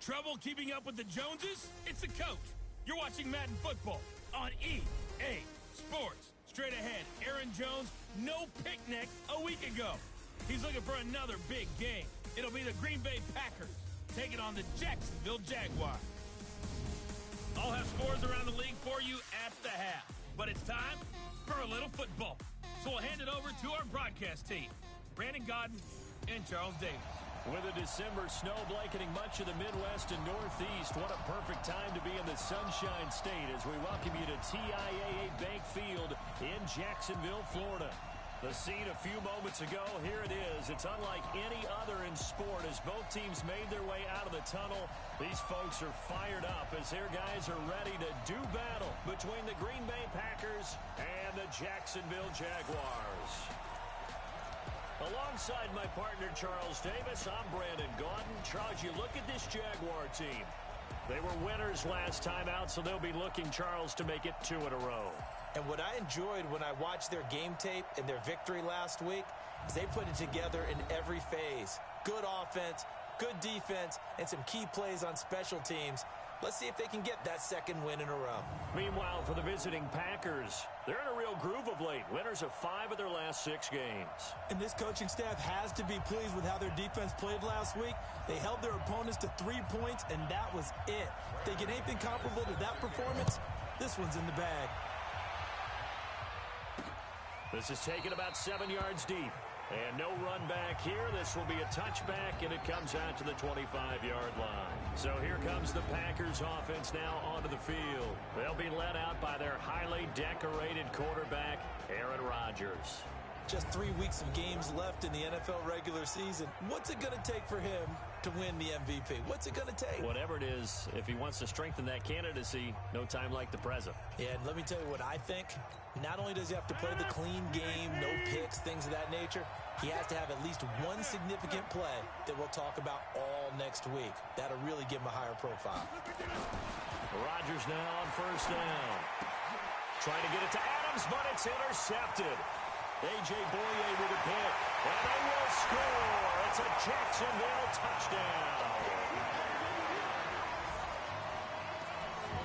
Trouble keeping up with the Joneses? It's the coach. You're watching Madden football on EA Sports. Straight ahead, Aaron Jones, no picnic a week ago. He's looking for another big game. It'll be the Green Bay Packers taking on the Jacksonville Jaguars. I'll have scores around the league for you at the half. But it's time for a little football. So we'll hand it over to our broadcast team, Brandon Godden and Charles Davis. With a December snow blanketing much of the Midwest and Northeast, what a perfect time to be in the Sunshine State as we welcome you to TIAA Bank Field in Jacksonville, Florida. The scene a few moments ago, here it is. It's unlike any other in sport as both teams made their way out of the tunnel. These folks are fired up as their guys are ready to do battle between the Green Bay Packers and the Jacksonville Jaguars. Alongside my partner, Charles Davis, I'm Brandon Godden. Charles, you look at this Jaguar team. They were winners last time out, so they'll be looking, Charles, to make it 2 in a row. And what I enjoyed when I watched their game tape and their victory last week is they put it together in every phase. Good offense, good defense, and some key plays on special teams. Let's see if they can get that second win in a row. Meanwhile, for the visiting Packers, they're in a real groove of late. Winners of 5 of their last 6 games. And this coaching staff has to be pleased with how their defense played last week. They held their opponents to 3 points, and that was it. If they get anything comparable to that performance, this one's in the bag. This is taken about 7 yards deep. And no run back here. This will be a touchback, and it comes out to the 25-yard line. So here comes the Packers offense now onto the field. They'll be led out by their highly decorated quarterback, Aaron Rodgers. Just 3 weeks of games left in the NFL regular season. What's it going to take for him to win the MVP? What's it going to take? Whatever it is, if he wants to strengthen that candidacy, no time like the present. Yeah, and let me tell you what I think. Not only does he have to play the clean game, no picks, things of that nature, he has to have at least one significant play that we'll talk about all next week. That'll really give him a higher profile. Rodgers now on first down. Trying to get it to Adams, but it's intercepted. A.J. Boye with a pick, and they will score. It's a Jacksonville touchdown.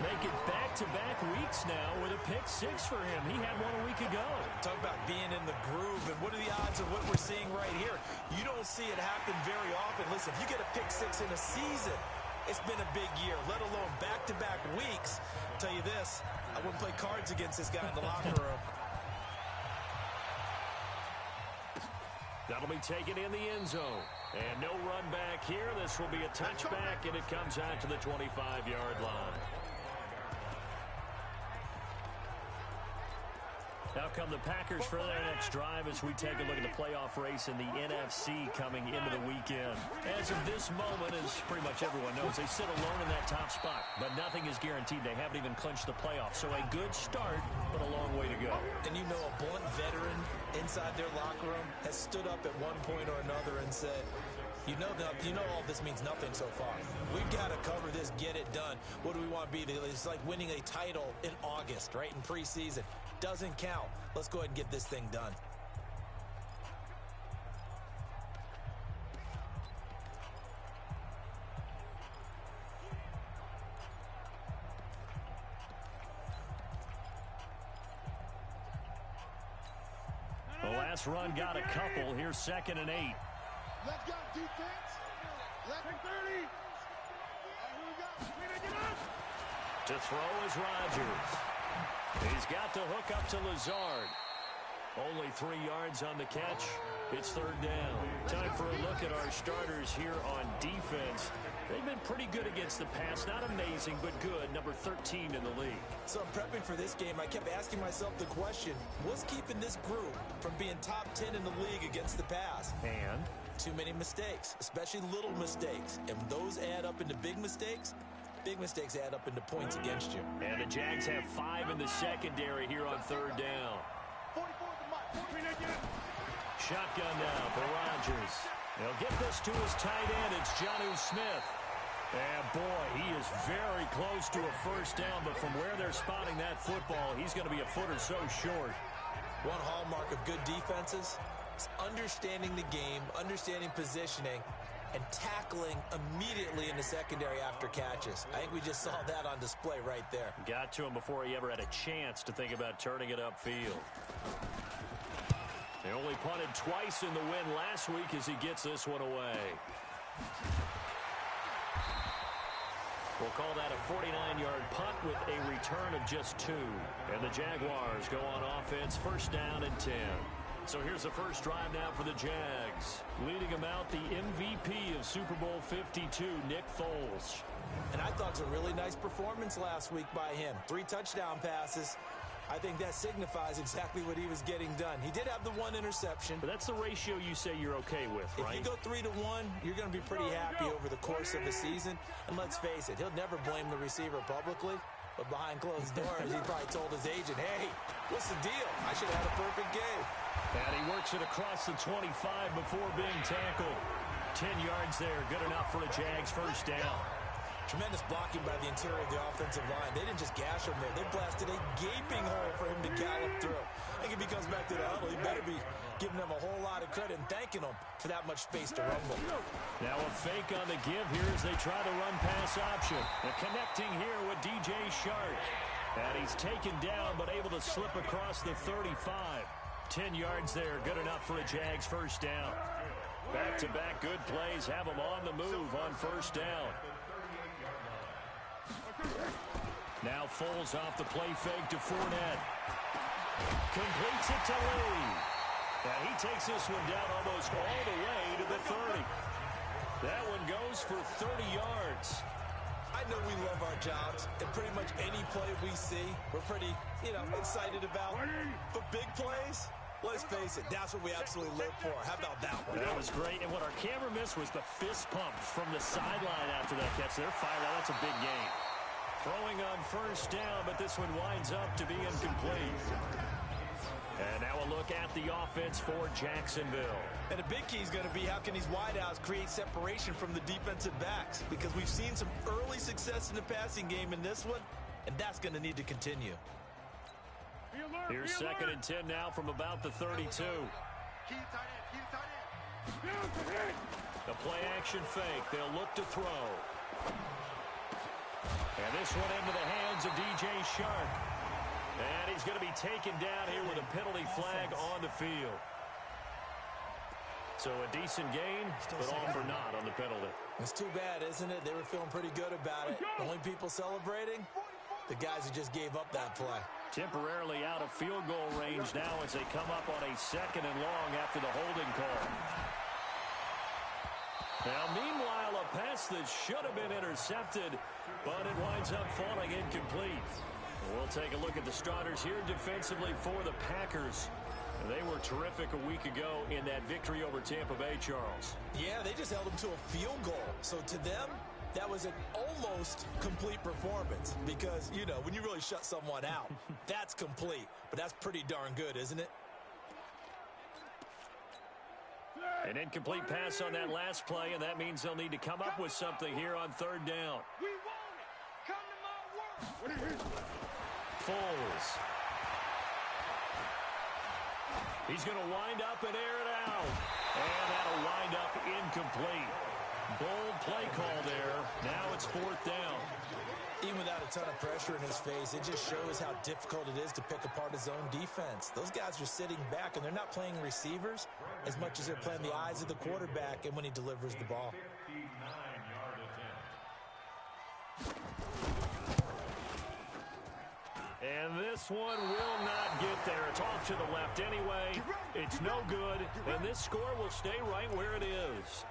Make it back-to-back weeks now with a pick 6 for him. He had one a week ago. Talk about being in the groove, and what are the odds of what we're seeing right here? You don't see it happen very often. Listen, if you get a pick 6 in a season, it's been a big year, let alone back-to-back weeks. I'll tell you this, I wouldn't play cards against this guy in the locker room. That'll be taken in the end zone. And no run back here. This will be a touchback, and it comes out to the 25-yard line. Now come the Packers for their next drive as we take a look at the playoff race in the NFC coming into the weekend. As of this moment, as pretty much everyone knows, they sit alone in that top spot. But nothing is guaranteed. They haven't even clinched the playoffs. So a good start, but a long way to go. And you know a blunt veteran inside their locker room has stood up at one point or another and said, you know all this means nothing so far. We've got to cover this, get it done. What do we want to be? It's like winning a title in August, right, in preseason. Doesn't count. Let's go ahead and get this thing done. The last run got a couple. Here's 2nd and 8. Let's go, defense. Let's 30. To throw is Rodgers. He's got the hook up to Lazard. Only 3 yards on the catch. It's 3rd down. Time for a look at our starters here on defense. They've been pretty good against the pass. Not amazing, but good. Number 13 in the league. So I'm prepping for this game. I kept asking myself the question, what's keeping this group from being top 10 in the league against the pass? And? Too many mistakes, especially little mistakes. And those add up into big mistakes. Big mistakes add up into points against you. And the Jags have 5 in the secondary here on 3rd down. Shotgun now for Rodgers. They'll get this to his tight end. It's Jonnu Smith. And boy, he is very close to a first down, but from where they're spotting that football, he's going to be a foot or so short. One hallmark of good defenses is understanding the game, understanding positioning, and tackling immediately in the secondary after catches. I think we just saw that on display right there. Got to him before he ever had a chance to think about turning it upfield. They only punted twice in the win last week as he gets this one away. We'll call that a 49-yard punt with a return of just 2. And the Jaguars go on offense, first down and 10. So here's the first drive now for the Jags. Leading them out, the MVP of Super Bowl 52, Nick Foles. And I thought it was a really nice performance last week by him. 3 touchdown passes. I think that signifies exactly what he was getting done. He did have the 1 interception. But that's the ratio you say you're okay with, right? If you go 3 to 1, you're going to be pretty happy over the course of the season. And let's face it, he'll never blame the receiver publicly. But behind closed doors, he probably told his agent, hey, what's the deal? I should have had a perfect game. And he works it across the 25 before being tackled. 10 yards there, good enough for a Jags first down. Tremendous blocking by the interior of the offensive line. They didn't just gash him there. They blasted a gaping hole for him to gallop through. I think if he comes back to the huddle, he better be giving them a whole lot of credit and thanking them for that much space to rumble. Now a fake on the give here as they try to run pass option. They're connecting here with DJ Shark. And he's taken down but able to slip across the 35. 10 yards there, good enough for a Jags first down. Back-to-back good plays have them on the move on first down. Now Foles off the play fake to Fournette. Completes it to Lee. And he takes this one down almost all the way to the 30. That one goes for 30 yards. I know we love our jobs, and pretty much any play we see, we're pretty, excited about. But big plays, let's face it, that's what we absolutely live for. How about that one? That was great. And what our camera missed was the fist pump from the sideline after that catch. They're fired out. That's a big game. Throwing on first down, but this one winds up to be incomplete. And now a look at the offense for Jacksonville. And the big key is going to be how can these wideouts create separation from the defensive backs? Because we've seen some early success in the passing game in this one, and that's going to need to continue. Here's second and 10 now from about the 32. The play action fake. They'll look to throw. And this one into the hands of DJ Shark. And he's going to be taken down here with a penalty flag on the field. So a decent gain, but all for naught on the penalty. It's too bad, isn't it? They were feeling pretty good about it. Only people celebrating, the guys who just gave up that play. Temporarily out of field goal range now as they come up on a second and long after the holding call. Now, meanwhile, a pass that should have been intercepted, but it winds up falling incomplete. We'll take a look at the starters here defensively for the Packers. They were terrific a week ago in that victory over Tampa Bay, Charles. Yeah, they just held them to a field goal. So to them, that was an almost complete performance because, when you really shut someone out, that's complete. But that's pretty darn good, isn't it? An incomplete pass on that last play, and that means they'll need to come up with something here on third down. We want it. Come to my work. Foles. He's going to wind up and air it out. And that'll wind up incomplete. Bold play call there. Now it's fourth down. Even without a ton of pressure in his face, it just shows how difficult it is to pick apart his own defense. Those guys are sitting back, and they're not playing receivers as much as they're playing the eyes of the quarterback and when he delivers the ball. And this one will not get there. It's off to the left anyway. It's no good, and this score will stay right where it is.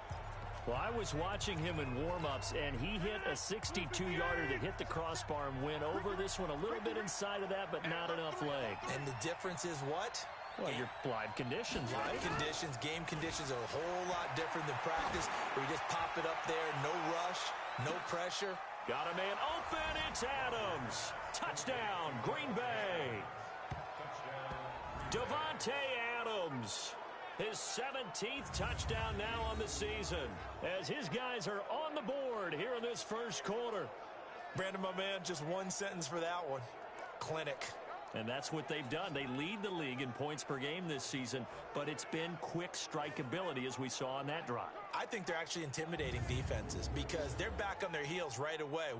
Well, I was watching him in warm-ups, and he hit a 62-yarder that hit the crossbar and went over. This one a little bit inside of that, but not enough leg. And the difference is what? Well, your live conditions, right? Live conditions, game conditions are a whole lot different than practice, where you just pop it up there, no rush, no pressure. Got a man open, it's Adams. Touchdown, Green Bay. Davante Adams. His 17th touchdown now on the season as his guys are on the board here in this first quarter. Brandon, my man, just one sentence for that one. Clinic. And that's what they've done. They lead the league in points per game this season, but it's been quick strike ability as we saw on that drive. I think they're actually intimidating defenses because they're back on their heels right away.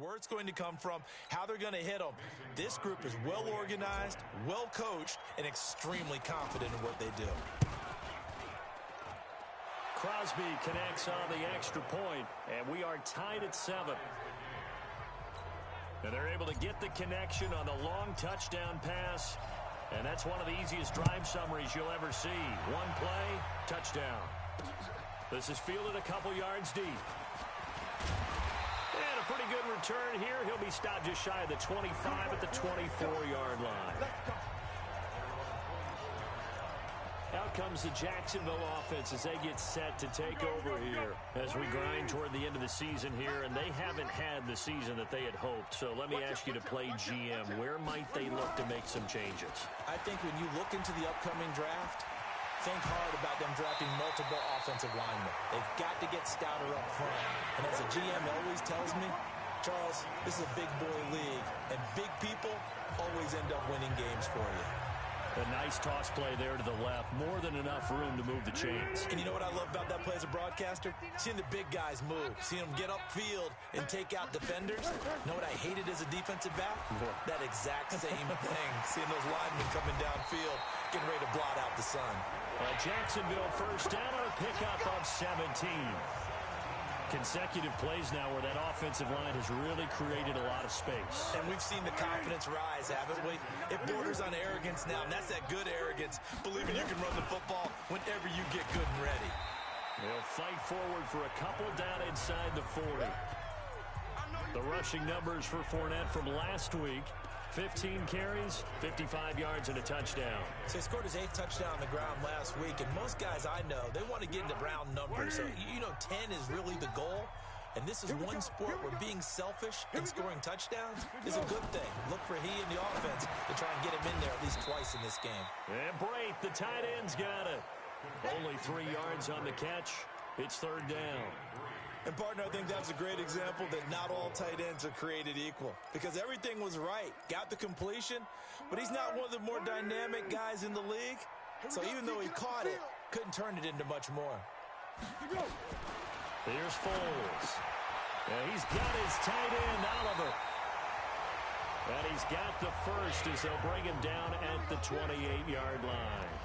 Where it's going to come from, how they're going to hit them. This group is well organized, well coached, and extremely confident in what they do. Crosby connects on the extra point, and we are tied at 7. And they're able to get the connection on the long touchdown pass, and that's one of the easiest drive summaries you'll ever see. One play, touchdown. This is fielded a couple yards deep. And a pretty good return here. He'll be stopped just shy of the 25 at the 24-yard line. Out comes the Jacksonville offense as they get set to take over here as we grind toward the end of the season here, and they haven't had the season that they had hoped. So let me ask you to play GM. Where might they look to make some changes? I think when you look into the upcoming draft, think hard about them drafting multiple offensive linemen. They've got to get stouter up front. And as a GM always tells me, Charles, this is a big boy league, and big people always end up winning games for you. A nice toss play there to the left. More than enough room to move the chains. And you know what I love about that play as a broadcaster? Seeing the big guys move. Seeing them get upfield and take out defenders. You know what I hated as a defensive back? That exact same thing. Seeing those linemen coming downfield, getting ready to blot out the sun. Jacksonville first down on a pickup of 17. Consecutive plays now where that offensive line has really created a lot of space. And we've seen the confidence rise, haven't we? It borders on arrogance now, and that's that good arrogance, believing you can run the football whenever you get good and ready. They'll fight forward for a couple down inside the 40. The rushing numbers for Fournette from last week: 15 carries, 55 yards, and a touchdown. So he scored his 8th touchdown on the ground last week, and most guys I know, they want to get into round numbers. So, 10 is really the goal. And this is one sport where being selfish and scoring touchdowns is a good thing. Look for he and the offense to try and get him in there at least twice in this game. And Brait, the tight end's got it. Only 3 yards on the catch. It's 3rd down. And, partner, I think that's a great example that not all tight ends are created equal, because everything was right. Got the completion, but he's not one of the more dynamic guys in the league. So even though he caught it, couldn't turn it into much more. Here's Foles. And he's got his tight end, Oliver. And he's got the first as they'll bring him down at the 28-yard line.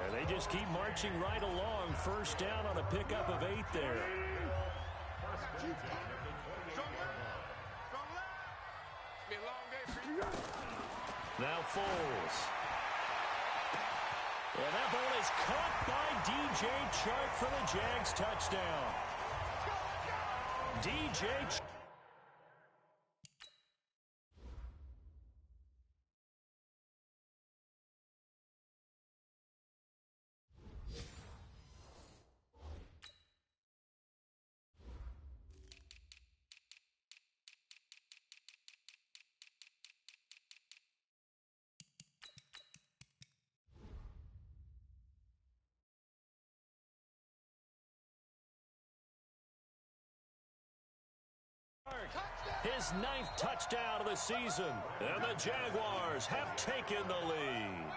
And they just keep marching right along. First down on a pickup of 8 there. Now Foles. And that ball is caught by DJ Chark for the Jags touchdown. DJ Chark. His 9th touchdown of the season, and the Jaguars have taken the lead.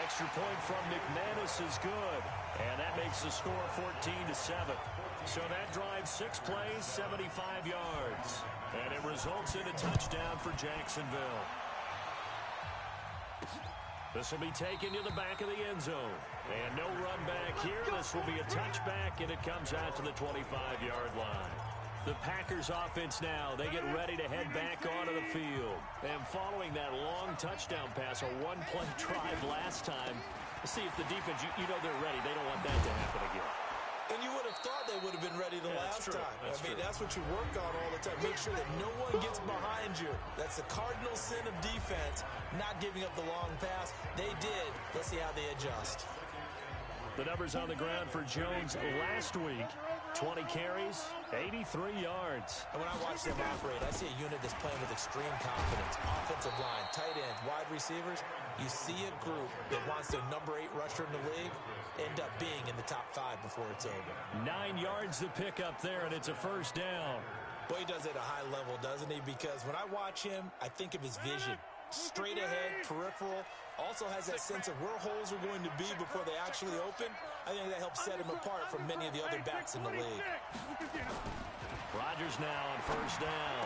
Extra point from McManus is good, and that makes the score 14-7. So that drives 6 plays, 75 yards, and it results in a touchdown for Jacksonville. This will be taken to the back of the end zone. And no run back here. This will be a touchback, and it comes out to the 25-yard line. The Packers offense now, they get ready to head back onto the field. And following that long touchdown pass, a one-play drive last time, let's see if the defense, you know they're ready. They don't want that to happen again. And you would have thought they would have been ready the last time. That's what you work on all the time. Make sure that no one gets behind you. That's the cardinal sin of defense, not giving up the long pass. They did. Let's see how they adjust. The numbers on the ground for Jones last week: 20 carries, 83 yards. And when I watch them operate, I see a unit that's playing with extreme confidence. Offensive line, tight ends, wide receivers. You see a group that wants their number 8 rusher in the league end up being in the top 5 before it's over. 9 yards to pick up there, and it's a first down. Boy, he does it at a high level, doesn't he? Because when I watch him, I think of his vision. Straight ahead, peripheral. Also has that sense of where holes are going to be before they actually open. I think that helps set him apart from many of the other backs in the league. Rodgers now on first down.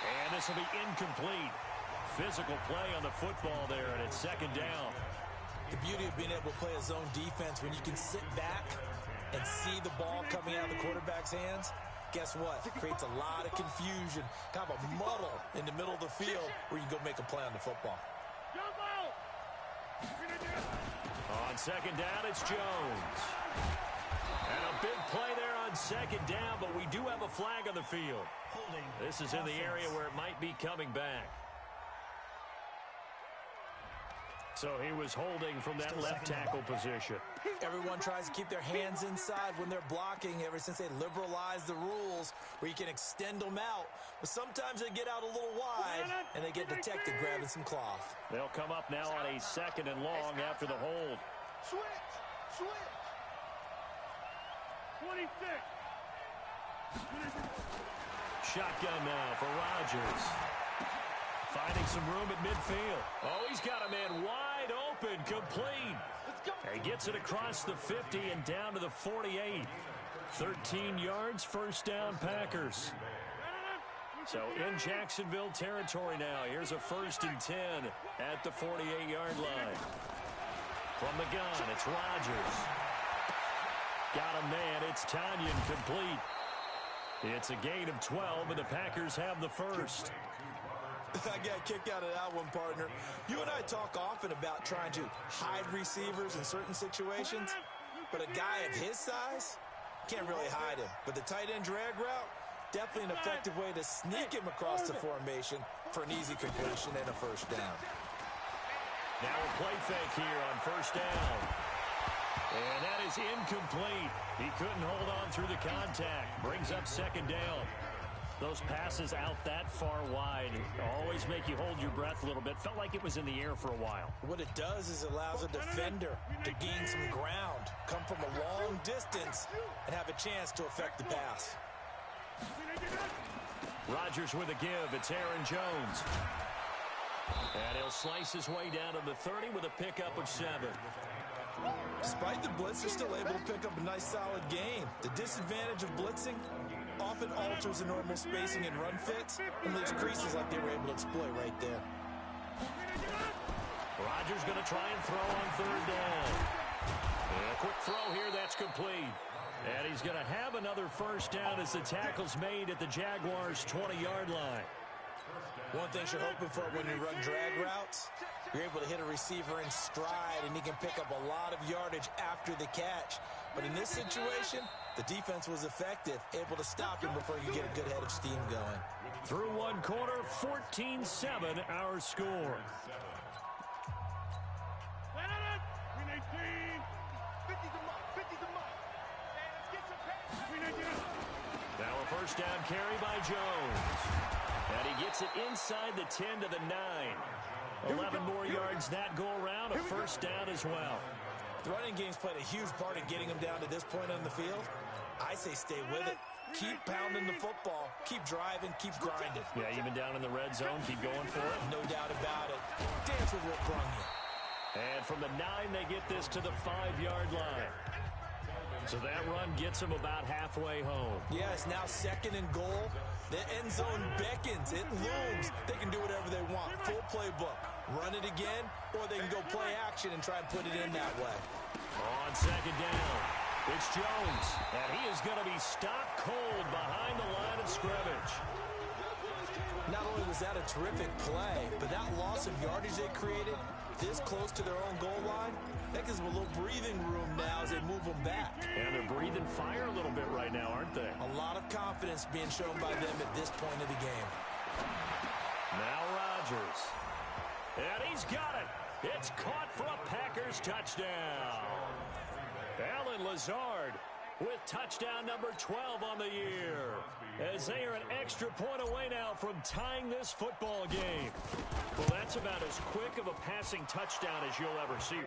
And this will be incomplete. Physical play on the football there, and it's second down. The beauty of being able to play a zone defense when you can sit back and see the ball coming out of the quarterback's hands, guess what? It creates a lot of confusion, kind of a muddle in the middle of the field where you can go make a play on the football. On second down, it's Jones. And a big play there on second down, but we do have a flag on the field. This is in the area where it might be coming back. So he was holding from that left tackle position. Everyone tries to keep their hands inside when they're blocking ever since they liberalized the rules where you can extend them out. But sometimes they get out a little wide and they get detected grabbing some cloth. They'll come up now on a second and long after the hold. Switch. 26. Shotgun now for Rodgers. Finding some room at midfield. Oh, he's got a man wide open, complete. He gets it across the 50 and down to the 48. 13 yards, first down, Packers. So in Jacksonville territory now. Here's a 1st and 10 at the 48-yard line. From the gun, it's Rodgers. Got a man, it's Tanyan, complete. It's a gain of 12, and the Packers have the first. I got kicked out of that one, partner. You and I talk often about trying to hide receivers in certain situations, but a guy of his size can't really hide him. But the tight end drag route, definitely an effective way to sneak him across the formation for an easy completion and a first down. Now a play fake here on first down. And that is incomplete. He couldn't hold on through the contact. Brings up second down. Those passes out that far wide always make you hold your breath a little bit. Felt like it was in the air for a while. What it does is it allows a defender to gain some ground, come from a long distance, and have a chance to affect the pass. Rodgers with a give. It's Aaron Jones. And he'll slice his way down to the 30 with a pickup of 7. Despite the blitz, they're still able to pick up a nice solid gain. The disadvantage of blitzing often alters the normal spacing and run fits and leaves creases like they were able to exploit right there. Rodgers going to try and throw on third down. And a quick throw here, that's complete. And he's going to have another first down as the tackle's made at the Jaguars' 20-yard line. One thing you're hoping for when you run drag routes, you're able to hit a receiver in stride and he can pick up a lot of yardage after the catch. But in this situation, the defense was effective, able to stop him before he could get a good head of steam going. Through one quarter, 14-7 our score. Now a first down carry by Jones. And he gets it inside the 10 to the 9. 11 more yards that go around, a first down as well. The running game's played a huge part in getting him down to this point on the field. I say stay with it. Keep pounding the football. Keep driving. Keep grinding. Yeah, even down in the red zone, keep going for it. No doubt about it. Dance with what brung you. And from the 9, they get this to the 5-yard line. So that run gets them about halfway home. Yeah, it's now 2nd and goal. The end zone beckons. It looms. They can do whatever they want. Full playbook. Run it again, or they can go play action and try and put it in that way. On second down, it's Jones. And he is going to be stopped cold behind the line of scrimmage. Not only was that a terrific play, but that loss of yardage they created this close to their own goal line, that gives them a little breathing room now as they move them back. And they're breathing fire a little bit right now, aren't they? A lot of confidence being shown by them at this point of the game. Now Rodgers. And he's got it. It's caught for a Packers touchdown. Allen Lazard with touchdown number 12 on the year, as they are an extra point away now from tying this football game. Well, that's about as quick of a passing touchdown as you'll ever see.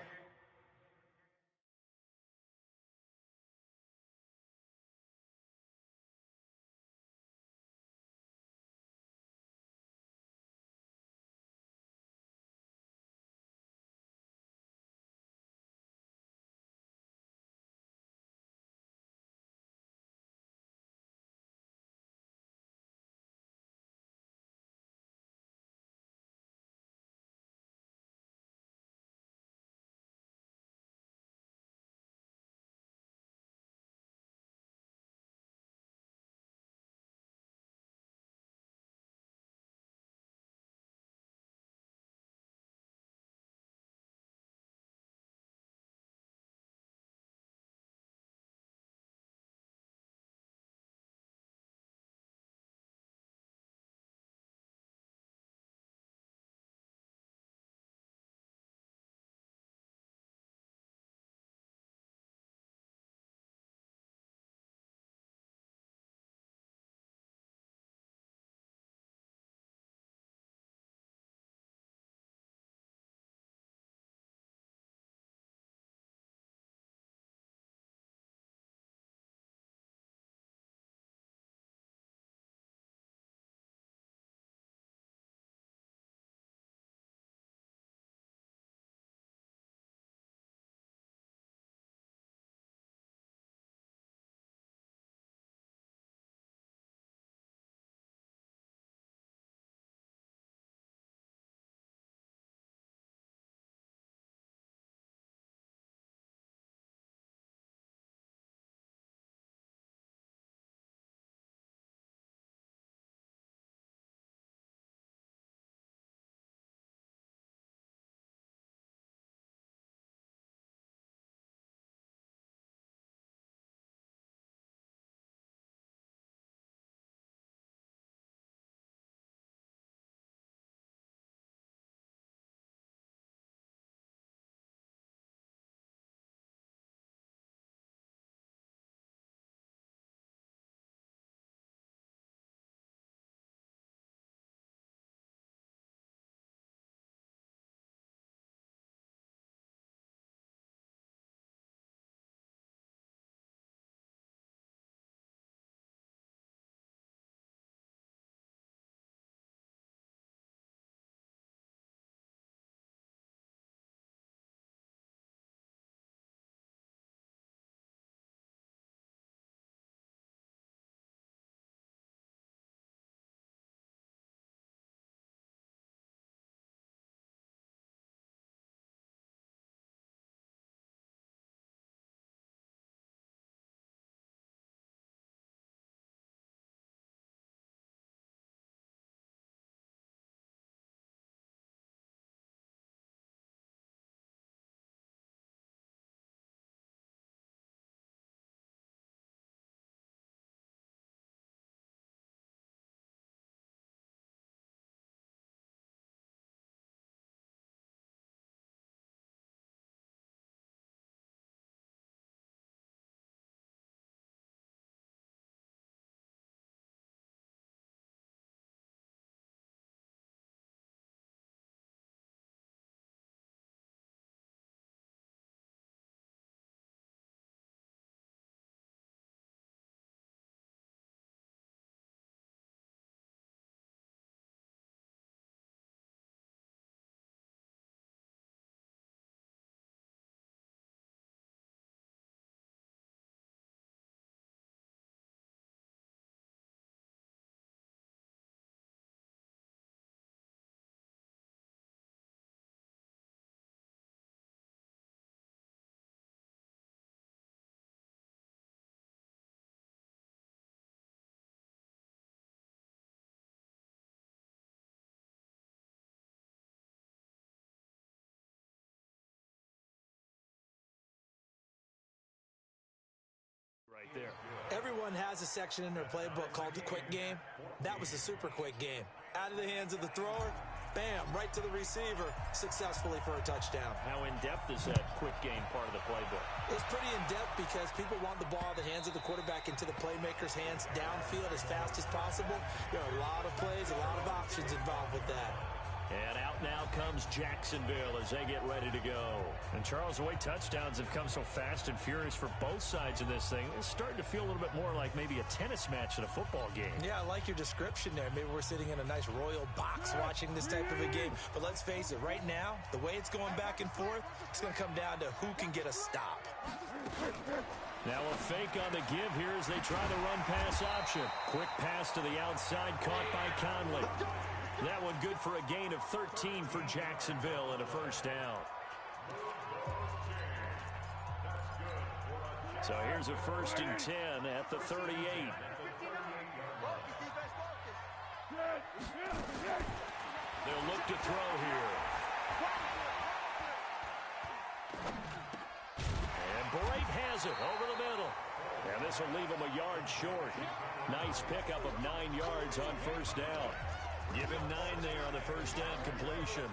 Right there. Everyone has a section in their playbook called the quick game. That was the super quick game. Out of the hands of the thrower, Bam, right to the receiver, successfully for a touchdown. How in-depth is that quick game part of the playbook? It's pretty in-depth because people want the ball in the hands of the quarterback into the playmaker's hands downfield as fast as possible. There are a lot of plays, a lot of options involved with that. And out now comes Jacksonville as they get ready to go. And Charles, the way touchdowns have come so fast and furious for both sides of this thing, it's starting to feel a little bit more like maybe a tennis match in a football game. Yeah, I like your description there. Maybe we're sitting in a nice royal box watching this type of a game. But let's face it, right now, the way it's going back and forth, it's going to come down to who can get a stop. Now a fake on the give here as they try the run-pass option. Quick pass to the outside, caught by Conley. That one good for a gain of 13 for Jacksonville and a first down. So here's a 1st and 10 at the 38. They'll look to throw here. And Bright has it over the middle. And this will leave him a yard short. Nice pickup of 9 yards on first down. Give him 9 there on the first down completion.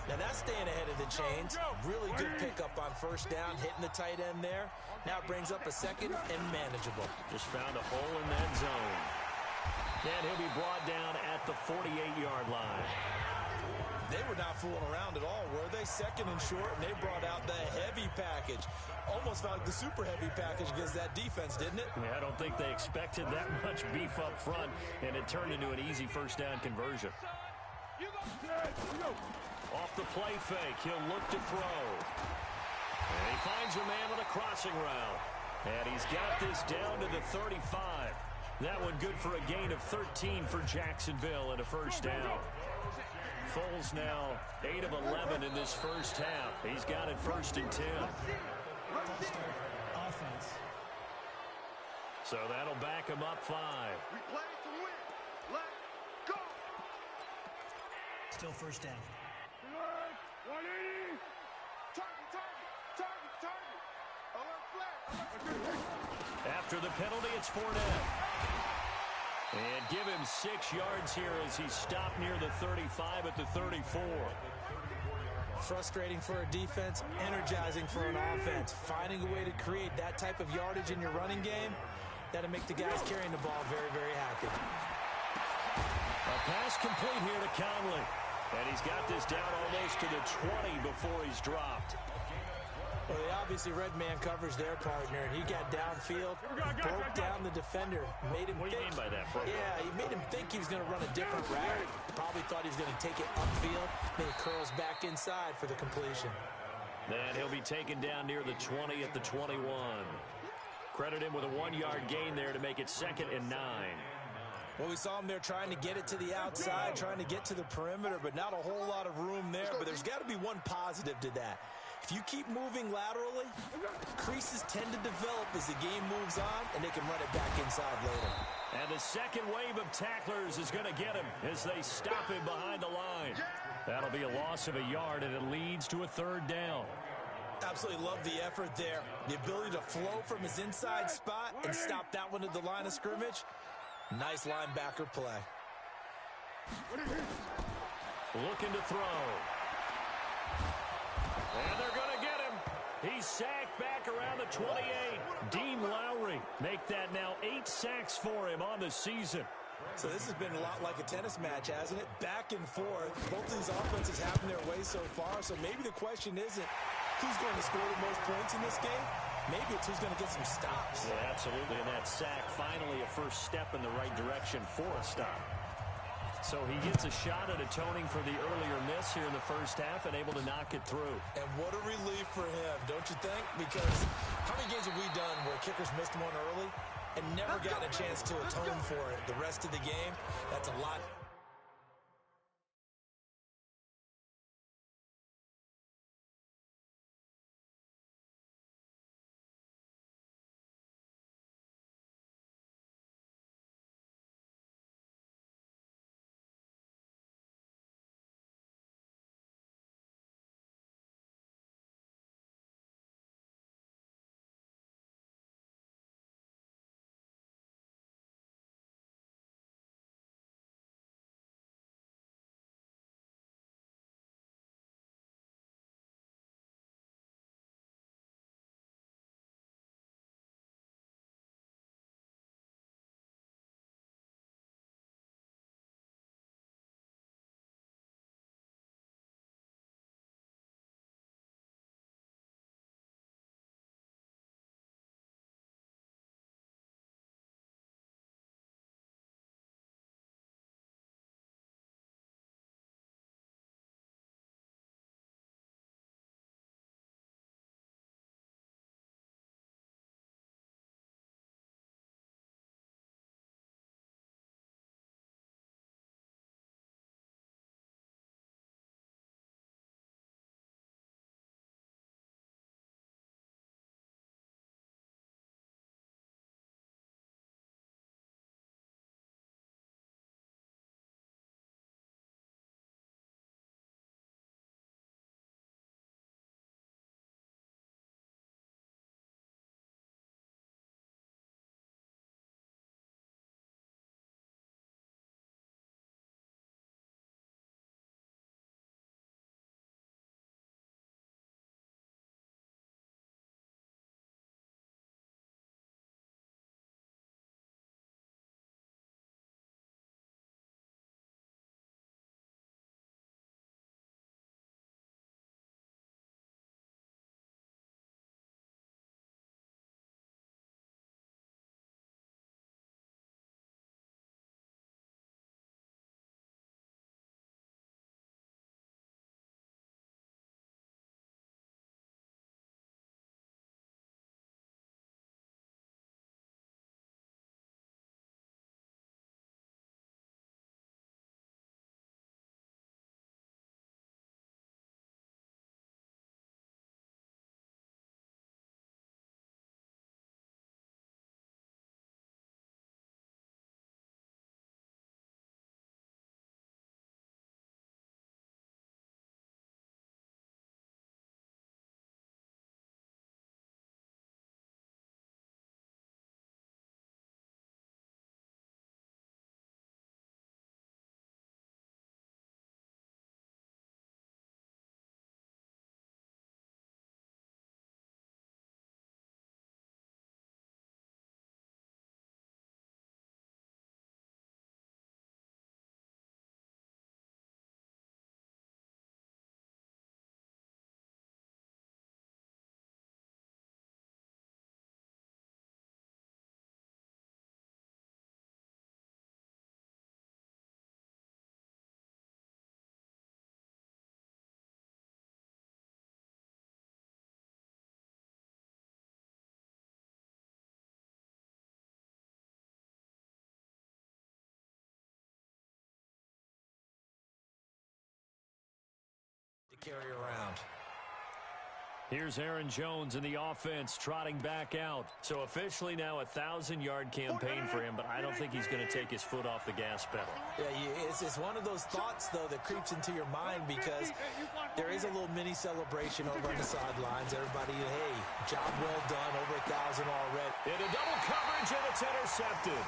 Now that's staying ahead of the chains. Really good pickup on first down, hitting the tight end there. Now it brings up a second and manageable. Just found a hole in that zone. And he'll be brought down at the 48-yard line. They were not fooling around at all, were they? Second and short, and they brought out the heavy package. Almost felt like the super heavy package against that defense, didn't it? Yeah, I don't think they expected that much beef up front, and it turned into an easy first down conversion. Off the play fake, he'll look to throw. And he finds a man with a crossing route. And he's got this down to the 35. That one good for a gain of 13 for Jacksonville and a first down. Foles now 8 of 11 in this first half. He's got it 1st and 10. Offense. So that'll back him up 5. We play to win. Let's go. Still first down. 180. Target. Alert flag. After the penalty, it's Fournette. And give him 6 yards here as he's stopped near the 35 at the 34. Frustrating for a defense, energizing for an offense. Finding a way to create that type of yardage in your running game, that'll make the guys carrying the ball very, very happy. A pass complete here to Conley. And he's got this down almost to the 20 before he's dropped. Well, they obviously red man covers their partner, and he got downfield, broke down the defender, made him What do you mean by that, bro? Yeah, he made him think he was going to run a different route. Probably thought he was going to take it upfield, then he curls back inside for the completion. Then he'll be taken down near the 20 at the 21. Credit him with a 1-yard gain there to make it 2nd and 9. Well, we saw him there trying to get it to the outside, trying to get to the perimeter, but not a whole lot of room there. But there's got to be one positive to that. If you keep moving laterally, creases tend to develop as the game moves on, and they can run it back inside later. And the second wave of tacklers is going to get him as they stop him behind the line. That'll be a loss of a yard, and it leads to a 3rd down. Absolutely love the effort there. The ability to flow from his inside spot and stop that one at the line of scrimmage. Nice linebacker play. Looking to throw. And they're going to get him. He's sacked back around the 28. Dean Lowry make that now 8 sacks for him on the season. So this has been a lot like a tennis match, hasn't it? Back and forth. Both of these offenses having their way so far. So maybe the question isn't who's going to score the most points in this game. Maybe it's who's going to get some stops. Yeah, absolutely. And that sack, finally a first step in the right direction for a stop. So he gets a shot at atoning for the earlier miss here in the first half and able to knock it through. And what a relief for him, don't you think? Because how many games have we done where kickers missed one early and never got a chance to atone for it the rest of the game? That's a lot. carry around. Here's Aaron Jones in the offense trotting back out. So officially now a 1,000-yard campaign for him, but I don't think he's going to take his foot off the gas pedal. Yeah, it's one of those thoughts, though, that creeps into your mind because there is a little mini celebration over on the sidelines. Everybody, hey, job well done, over 1,000 already. Into double coverage, and it's intercepted.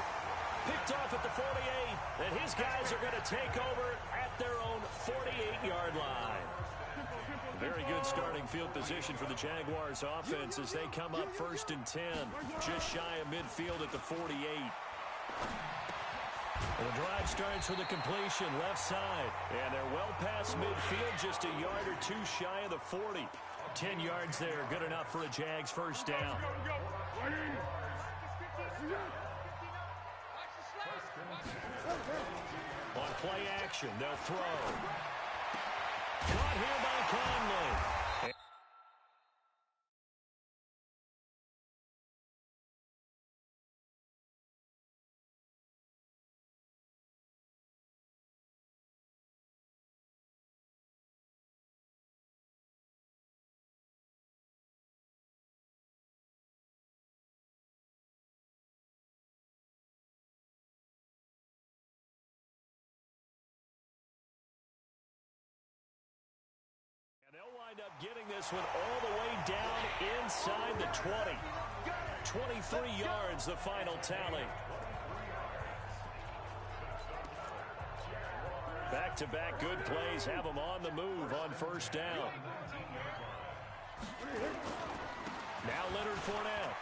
Picked off at the 48, and his guys are going to take over at their own 48-yard line. Very good starting field position for the Jaguars offense as they come up 1st and 10, just shy of midfield at the 48. And the drive starts with a completion left side, and they're well past midfield, just a yard or two shy of the 40. 10 yards there, good enough for a Jags first down. On play action, they'll throw. Caught here by Conley. They'll wind up getting this one all the way down inside the 20. 23 yards, the final tally. Back-to-back good plays have them on the move on first down. Now Leonard Fournette.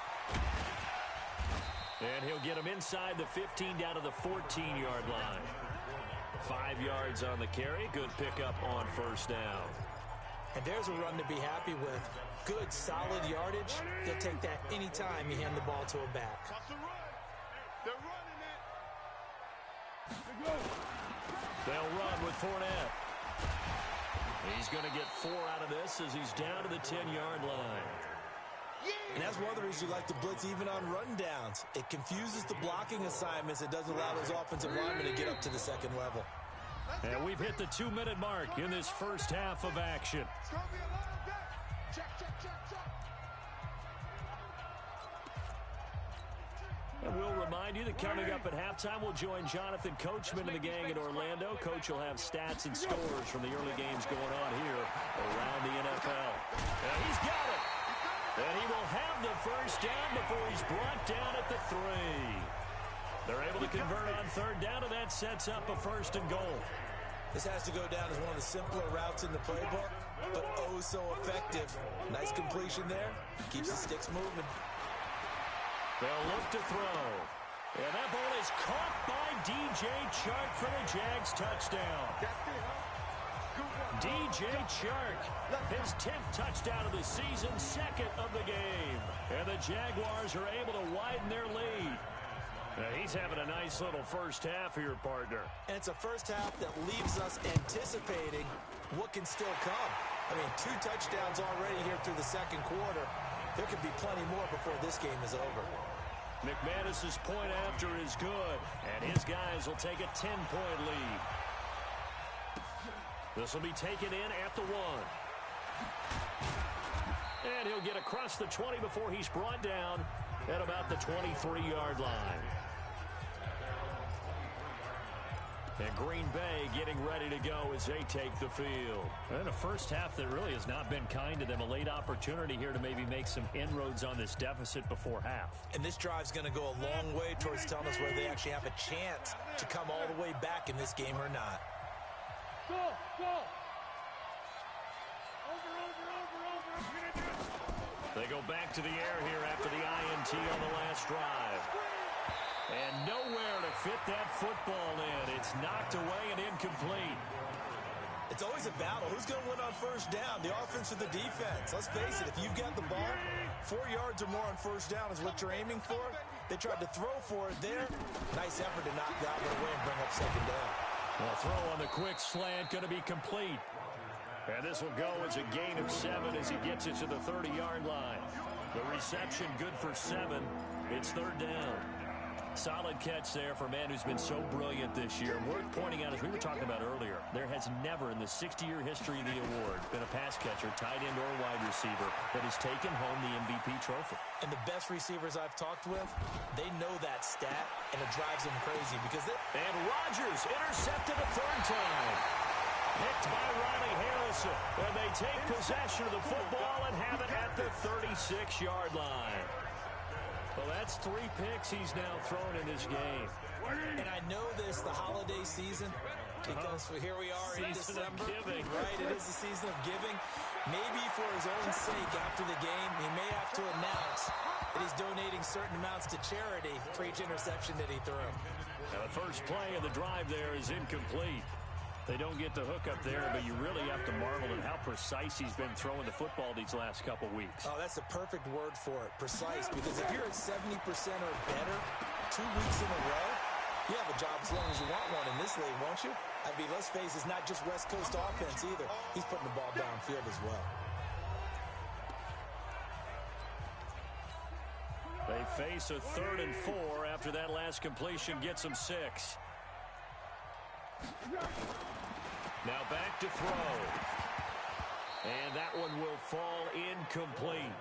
And he'll get him inside the 15 down to the 14-yard line. 5 yards on the carry. Good pickup on first down. And there's a run to be happy with. Good, solid yardage. He'll take that anytime you hand the ball to a back. They're running it. They'll run with Fournette. He's going to get 4 out of this as he's down to the 10-yard line. And that's one of the reasons you like to blitz even on rundowns. It confuses the blocking assignments. It doesn't allow those offensive linemen to get up to the second level. And we've hit the 2-minute mark in this first half of action. It's going to be a lot of that. Check, check, check, check. And we'll remind you that coming up at halftime, we'll join Jonathan Coachman and the gang in Orlando. Coach will have stats and scores from the early games going on here around the NFL. And he's got it. And he will have the first down before he's brought down at the 3. They're able to convert on third down, and that sets up a 1st and goal. This has to go down as one of the simpler routes in the playbook, but oh so effective. Nice completion there. Keeps the sticks moving. They'll look to throw. And that ball is caught by DJ Chark for the Jags touchdown. DJ Chark, his 10th touchdown of the season, 2nd of the game. And the Jaguars are able to widen their lead. He's having a nice little first half here, partner. And it's a first half that leaves us anticipating what can still come. I mean, 2 touchdowns already here through the second quarter. There could be plenty more before this game is over. McManus's point after is good, and his guys will take a 10-point lead. This will be taken in at the 1. And he'll get across the 20 before he's brought down at about the 23-yard line. And Green Bay getting ready to go as they take the field. And a first half that really has not been kind to them. A late opportunity here to maybe make some inroads on this deficit before half. And this drive's going to go a long way towards telling us whether they actually have a chance to come all the way back in this game or not. Go, go. They go back to the air here after the INT on the last drive. And nowhere to fit that football in. It's knocked away and incomplete. It's always a battle. Who's going to win on first down, the offense or the defense? Let's face it, if you've got the ball, 4 yards or more on first down is what you're aiming for. They tried to throw for it there. Nice effort to knock that one away and bring up second down. Well, throw on the quick slant going to be complete. And this will go as a gain of 7 as he gets it to the 30-yard line. The reception good for 7. It's third down. Solid catch there for a man who's been so brilliant this year. Worth pointing out, as we were talking about earlier, there has never in the 60-year history of the award been a pass catcher, tight end, or wide receiver that has taken home the MVP trophy. And the best receivers I've talked with, they know that stat, and it drives them crazy because they... And Rodgers intercepted a third time. Picked by Riley Harrison. And they take possession of the football and have it at the 36-yard line. Well, that's 3 picks he's now thrown in this game. And I know this, the holiday season, because here we are in December. Right, it is the season of giving. Maybe for his own sake after the game, he may have to announce that he's donating certain amounts to charity for each interception that he threw. Now, the first play of the drive there is incomplete. They don't get the hook up there, but you really have to marvel at how precise he's been throwing the football these last couple weeks. Oh, that's the perfect word for it, precise, because if you're at 70% or better 2 weeks in a row, you have a job as long as you want one in this league, won't you? I mean, let's face it, it's not just West Coast offense either. He's putting the ball downfield as well. They face a 3rd and 4 after that last completion gets them 6. Now back to throw. And that one will fall incomplete.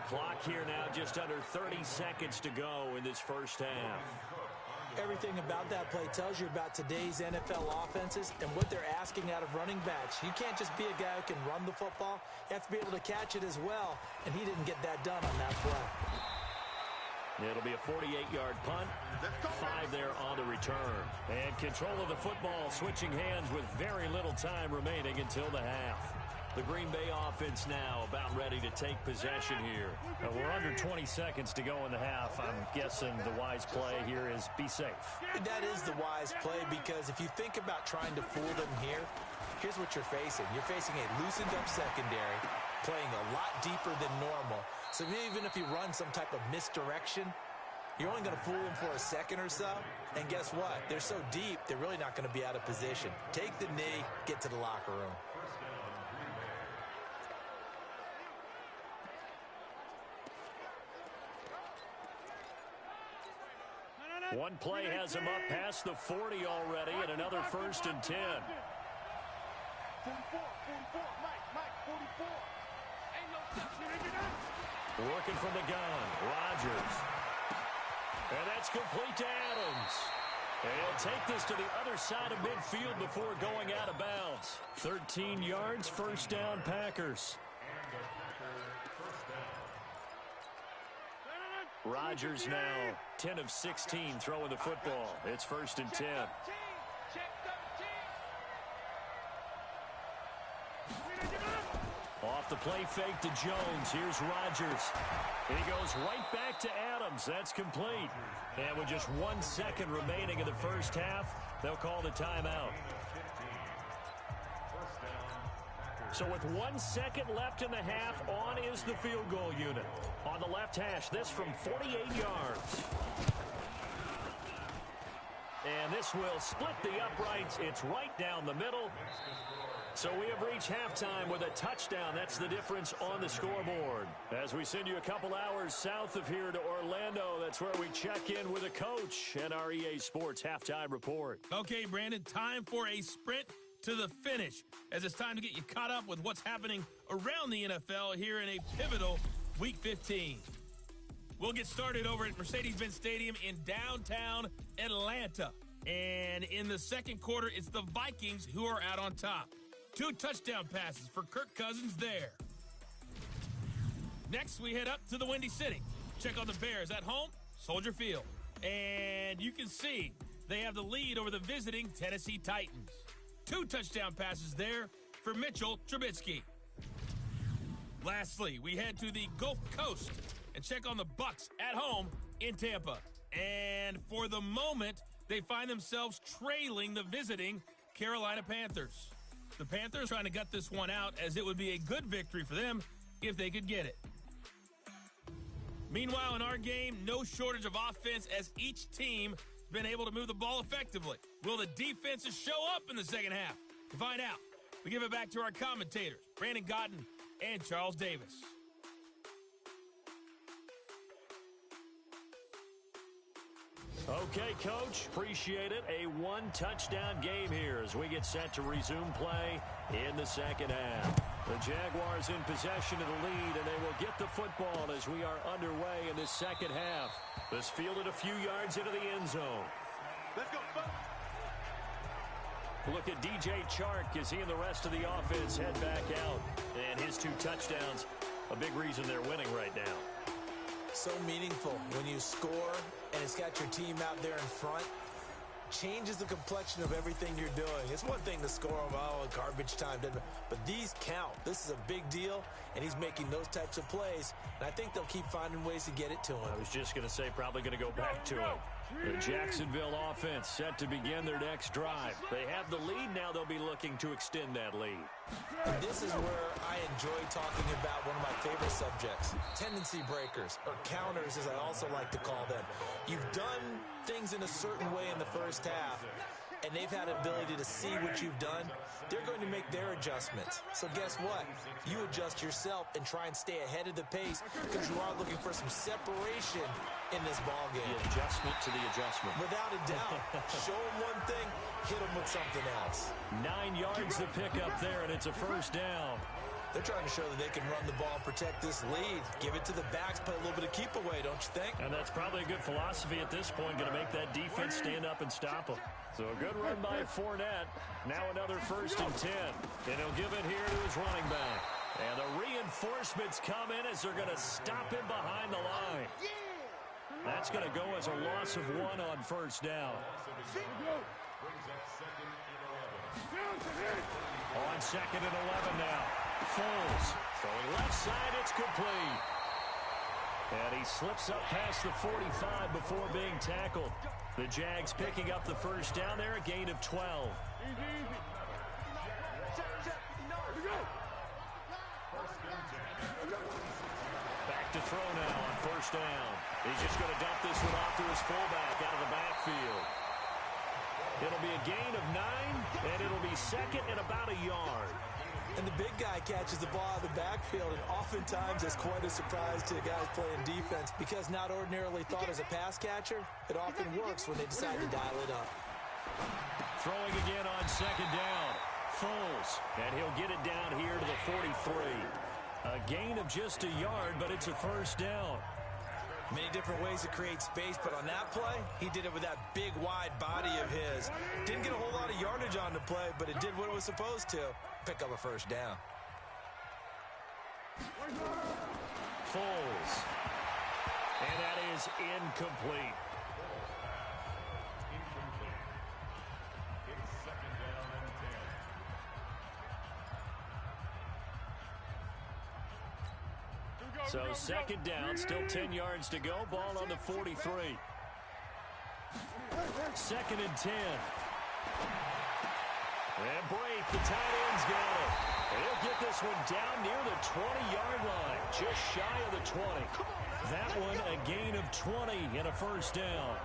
Clock here now just under 30 seconds to go in this first half. Everything about that play tells you about today's NFL offenses and what they're asking out of running backs. You can't just be a guy who can run the football. You have to be able to catch it as well, and he didn't get that done on that play. It'll be a 48-yard punt, 5 there on the return. And control of the football switching hands with very little time remaining until the half. The Green Bay offense now about ready to take possession here. We're under 20 seconds to go in the half. I'm guessing the wise play here is be safe. That is the wise play because if you think about trying to fool them here, here's what you're facing. You're facing a loosened up secondary, playing a lot deeper than normal. So even if you run some type of misdirection, you're only going to fool them for a second or so. And guess what? They're so deep, they're really not going to be out of position. Take the knee, get to the locker room. One play has him up past the 40 already, and another 1st and 10. 44, Mike, 44. Ain't no touch. Working from the gun, Rodgers. And that's complete to Adams. And he'll take this to the other side of midfield before going out of bounds. 13 yards, 1st down, Packers. Rodgers now 10 of 16 throwing the football. It's 1st and 10. Off the play fake to Jones. Here's Rodgers. And he goes right back to Adams. That's complete. And with just 1 second remaining in the first half, they'll call the timeout. So with 1 second left in the half, on is the field goal unit. On the left hash, this from 48 yards. And this will split the uprights. It's right down the middle. So we have reached halftime with a touchdown. That's the difference on the scoreboard. As we send you a couple hours south of here to Orlando, that's where we check in with a coach and our EA Sports halftime report. Okay, Brandon, time for a sprint to the finish, as it's time to get you caught up with what's happening around the NFL here in a pivotal Week 15. We'll get started over at Mercedes-Benz Stadium in downtown Atlanta. And in the second quarter, it's the Vikings who are out on top. 2 touchdown passes for Kirk Cousins there. Next, we head up to the Windy City. Check on the Bears at home, Soldier Field. And you can see they have the lead over the visiting Tennessee Titans. 2 touchdown passes there for Mitchell Trubisky. Lastly, we head to the Gulf Coast and check on the Bucs at home in Tampa. And for the moment, they find themselves trailing the visiting Carolina Panthers. The Panthers trying to gut this one out, as it would be a good victory for them if they could get it. Meanwhile, in our game, no shortage of offense as each team been able to move the ball effectively. Will the defenses show up in the second half? To find out, we give it back to our commentators, Brandon Gotten and Charles Davis. Okay, Coach, appreciate it. A one-touchdown game here as we get set to resume play in the second half. The Jaguars in possession of the lead, and they will get the football as we are underway in this second half. This fielded a few yards into the end zone. Let's go, folks. Look at DJ Chark as he and the rest of the offense head back out. And his 2 touchdowns, a big reason they're winning right now. So meaningful when you score and it's got your team out there in front. Changes the complexion of everything you're doing. It's one thing to score on garbage time, but these count. This is a big deal, and he's making those types of plays, and I think they'll keep finding ways to get it to him. I was just going to say probably going to go back to it. The Jacksonville offense set to begin their next drive. They have the lead now. They'll be looking to extend that lead. And this is where I enjoy talking about one of my favorite subjects, tendency breakers, or counters as I also like to call them. You've done things in a certain way in the first half, and they've had an ability to see what you've done. They're going to make their adjustments. So guess what? You adjust yourself and try and stay ahead of the pace because you are looking for some separation in this ballgame. The adjustment to the adjustment. Without a doubt. Show them one thing, hit them with something else. 9 yards to pick up there, and it's a first down. They're trying to show that they can run the ball and protect this lead. Give it to the backs, play a little bit of keep away, don't you think? And that's probably a good philosophy at this point, going to make that defense stand up and stop them. So a good run by Fournette. Now another 1st and 10. And he'll give it here to his running back. And the reinforcements come in as they're going to stop him behind the line. That's going to go as a loss of 1 on first down. On 2nd and 11 now. Foles throwing left side, it's complete. And he slips up past the 45 before being tackled. The Jags picking up the first down there, a gain of 12. Back to throw now on first down. He's just going to dump this one off to his fullback out of the backfield. It'll be a gain of 9, and it'll be 2nd and about a yard. And the big guy catches the ball out of the backfield, and oftentimes it's quite a surprise to the guys playing defense because not ordinarily thought as a pass catcher, it often works when they decide to dial it up. Throwing again on 2nd down. Foles, and he'll get it down here to the 43. A gain of just a yard, but it's a first down. Many different ways to create space, but on that play, he did it with that big, wide body of his. Didn't get a whole lot of yardage on the play, but it did what it was supposed to. Pick up a first down. Foles. And that is incomplete. So 2nd down, still 10 yards to go. Ball on the 43. 2nd and 10. And Brate, the tight end's got it. And he'll get this one down near the 20-yard line, just shy of the 20. That one a gain of 20 and a first down.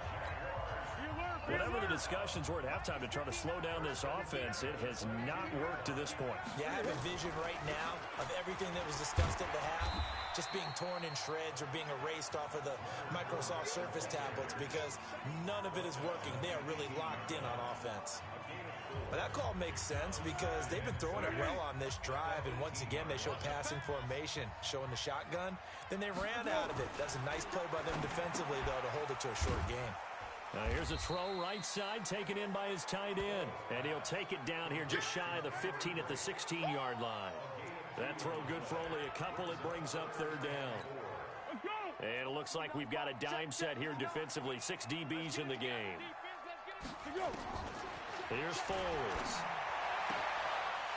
Whatever the discussions were at halftime to try to slow down this offense, it has not worked to this point. Yeah, I have a vision right now of everything that was discussed at the half just being torn in shreds or being erased off of the Microsoft Surface tablets because none of it is working. They are really locked in on offense. But that call makes sense because they've been throwing it well on this drive, and once again they show passing formation, showing the shotgun. Then they ran out of it. That's a nice play by them defensively, though, to hold it to a short game. Here's a throw right side, taken in by his tight end. And he'll take it down here just shy of the 15 at the 16-yard line. That throw good for only a couple. It brings up 3rd down. And it looks like we've got a dime set here defensively. 6 DBs in the game. Here's Foles.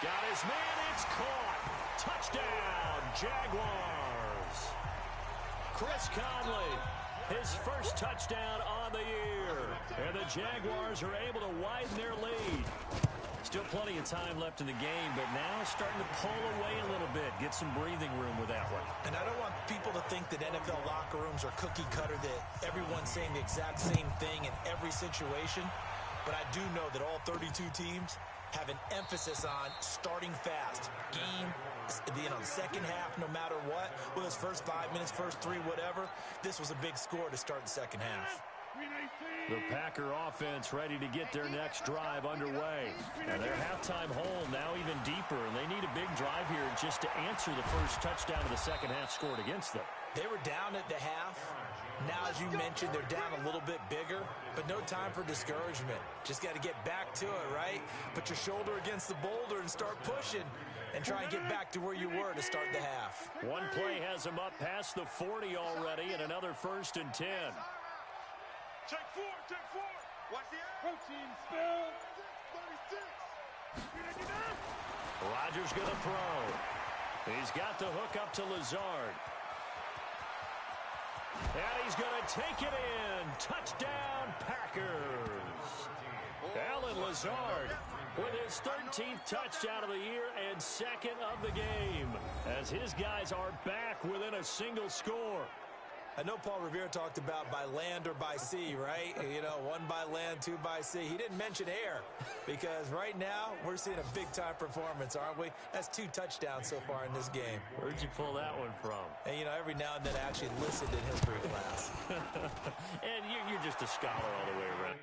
Got his man. It's caught. Touchdown, Jaguars. Chris Conley, his first touchdown on the year. And the Jaguars are able to widen their lead. Still plenty of time left in the game, but now starting to pull away a little bit. Get some breathing room with that one. And I don't want people to think that NFL locker rooms are cookie cutter, that everyone's saying the exact same thing in every situation. But I do know that all 32 teams have an emphasis on starting fast. Game, the second half, no matter what, whether it's first 5 minutes, first 3, whatever. This was a big score to start the second half. The Packer offense ready to get their next drive underway. And their halftime hole now even deeper, and they need a big drive here just to answer the first touchdown of the second half scored against them. They were down at the half. Now, as you mentioned, they're down a little bit bigger, but no time for discouragement. Just got to get back to it, right? Put your shoulder against the boulder and start pushing and try and get back to where you were to start the half. One play has them up past the 40 already, and another 1st and 10. Check four. Watch the air. Protein spill. 36. Rodgers going to throw. He's got the hook up to Lazard. And he's going to take it in. Touchdown, Packers. Alan Lazard with his 13th touchdown of the year and 2nd of the game, as his guys are back within a single score. I know Paul Revere talked about by land or by sea, right? You know, 1 by land, 2 by sea. He didn't mention air because right now we're seeing a big-time performance, aren't we? That's 2 touchdowns so far in this game. Where'd you pull that one from? And, you know, every now and then I actually listened in history class. And you're just a scholar all the way around.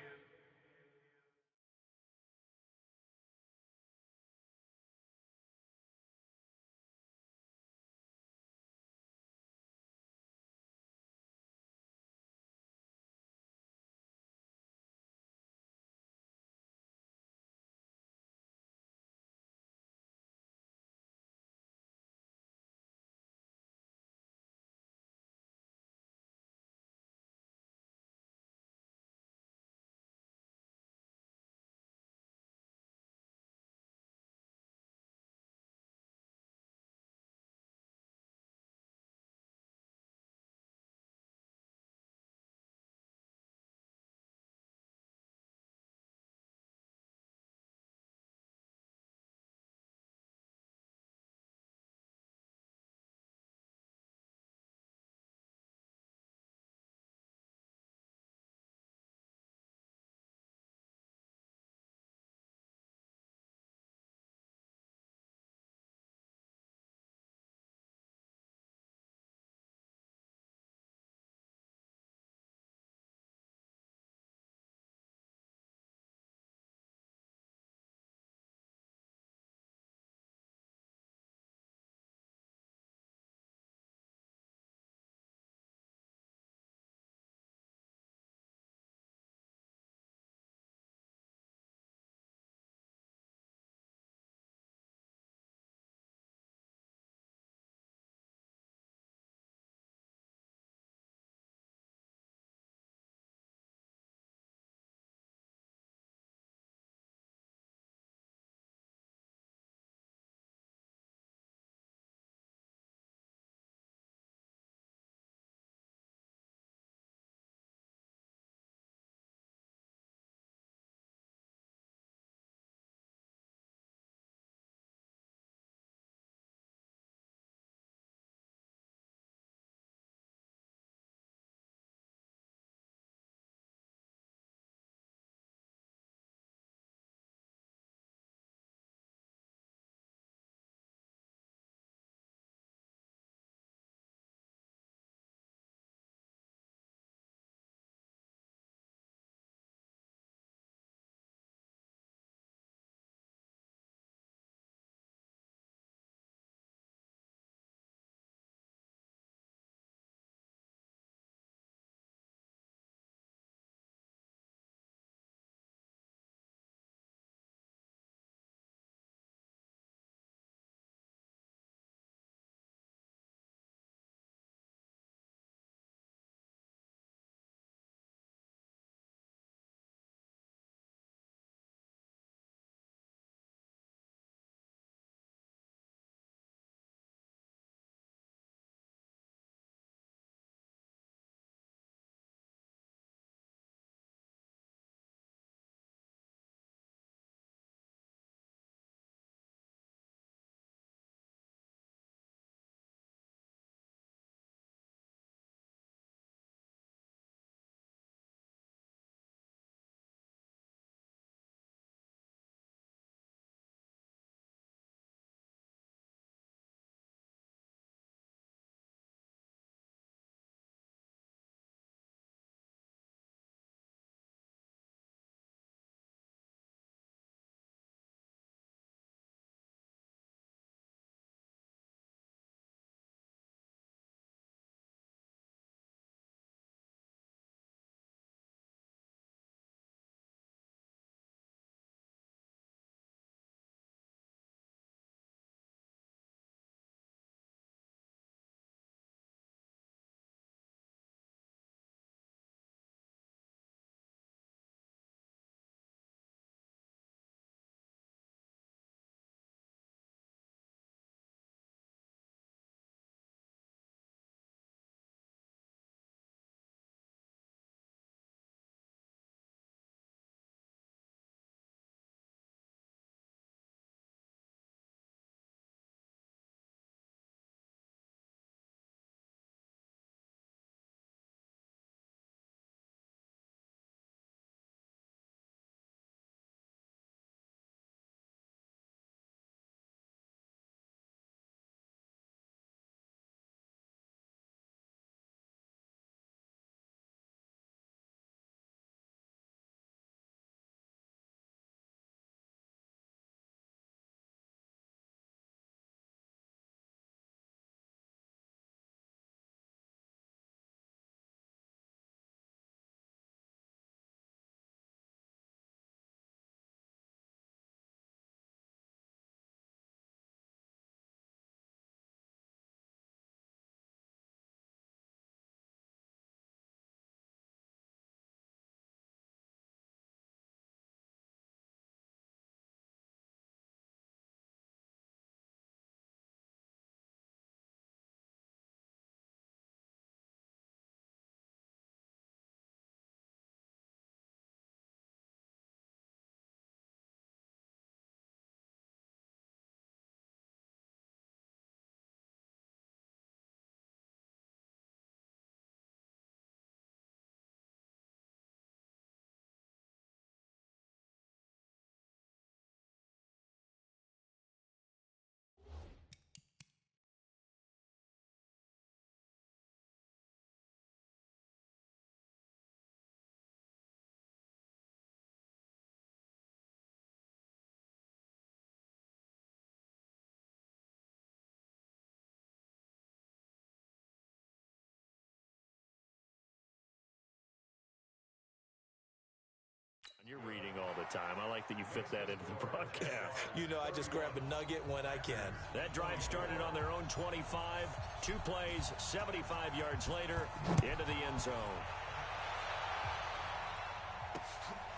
You're reading all the time. I like that you fit that into the broadcast. You know, I just grab a nugget when I can. That drive started on their own 25. 2 plays, 75 yards later, into the end zone.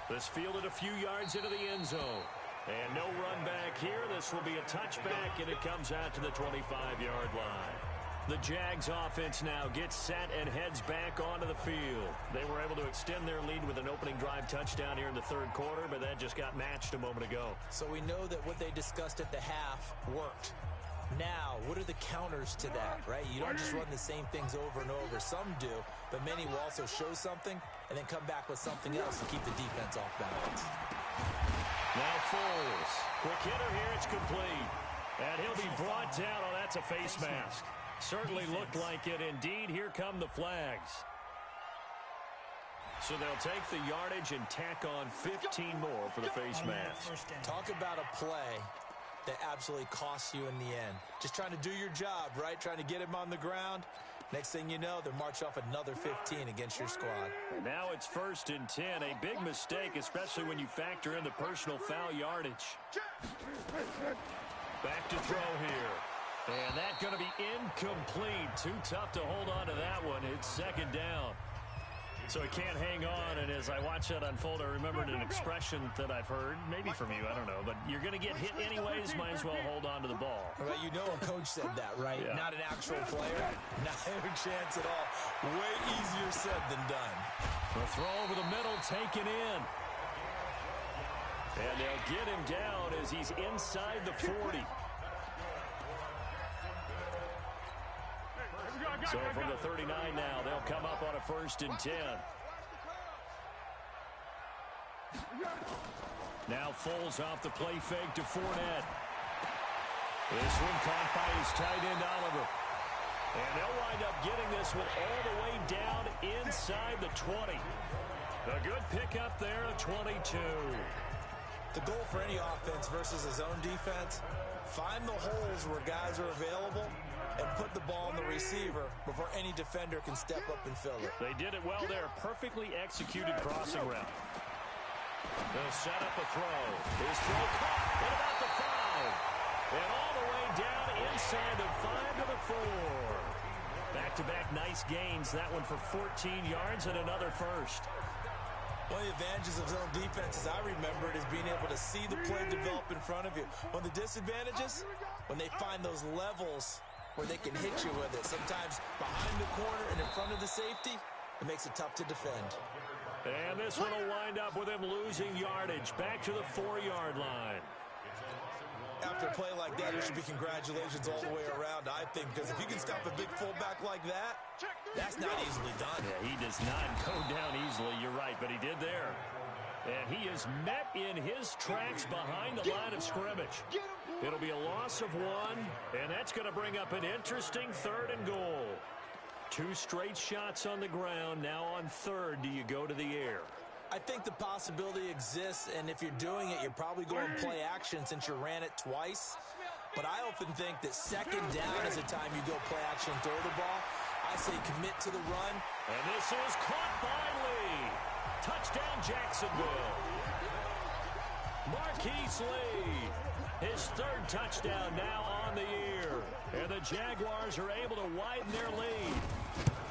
This fielded a few yards into the end zone. And no run back here. This will be a touchback, and it comes out to the 25-yard line. The Jags offense now gets set and heads back onto the field. They were able to extend their lead with an opening drive touchdown here in the third quarter, but that just got matched a moment ago. So we know that what they discussed at the half worked. Now, what are the counters to that, right? You don't just run the same things over and over. Some do, but many will also show something and then come back with something else to keep the defense off balance. Now Foles. Quick hitter here. It's complete. And he'll be brought down. Oh, that's a face mask. Certainly looked like it. Indeed, here come the flags. So they'll take the yardage and tack on 15 more for the face mask. Talk about a play that absolutely costs you in the end. Just trying to do your job, right? Trying to get him on the ground. Next thing you know, they're march off another 15 against your squad. Now it's 1st and 10. A big mistake, especially when you factor in the personal foul yardage. Back to throw here. And that's going to be incomplete. Too tough to hold on to that one. It's 2nd down. So he can't hang on, and as I watch that unfold, I remembered an expression that I've heard, maybe from you, I don't know, but you're going to get hit anyways, might as well hold on to the ball. Well, you know a coach said that, right? Yeah. Not an actual player. Not a chance at all. Way easier said than done. The throw over the middle, taken in. And they'll get him down as he's inside the 40. So from the 39 now, they'll come up on a 1st and 10. Now Foles off the play fake to Fournette. This one caught by his tight end, Oliver. And they'll wind up getting this one all the way down inside the 20. A good pickup there, 22. The goal for any offense versus his own defense, find the holes where guys are available and put the ball on the receiver before any defender can step up and fill it. They did it well there. Perfectly executed crossing route. They'll set up a throw. His throw caught at about the 5. And all the way down inside the 5 to the 4. Back-to-back nice gains. That one for 14 yards and another first. One of the advantages of zone defense, as I remember it, is being able to see the play develop in front of you. One of the disadvantages, when they find those levels where they can hit you with it. Sometimes behind the corner and in front of the safety, it makes it tough to defend. And this one will wind up with him losing yardage back to the 4-yard line. After a play like that, there should be congratulations all the way around, I think, because if you can stop a big fullback like that, that's not easily done. Yeah, he does not go down easily, you're right, but he did there. And he is met in his tracks behind the line of scrimmage. It'll be a loss of 1, and that's going to bring up an interesting 3rd and goal. 2 straight shots on the ground. Now on 3rd, do you go to the air? I think the possibility exists, and if you're doing it, you're probably going play action since you ran it twice. But I often think that 2nd down is the time you go play action and throw the ball. I say commit to the run. And this is caught by Lee. Touchdown, Jacksonville. Marquise Lee. His 3rd touchdown now on the year. And the Jaguars are able to widen their lead.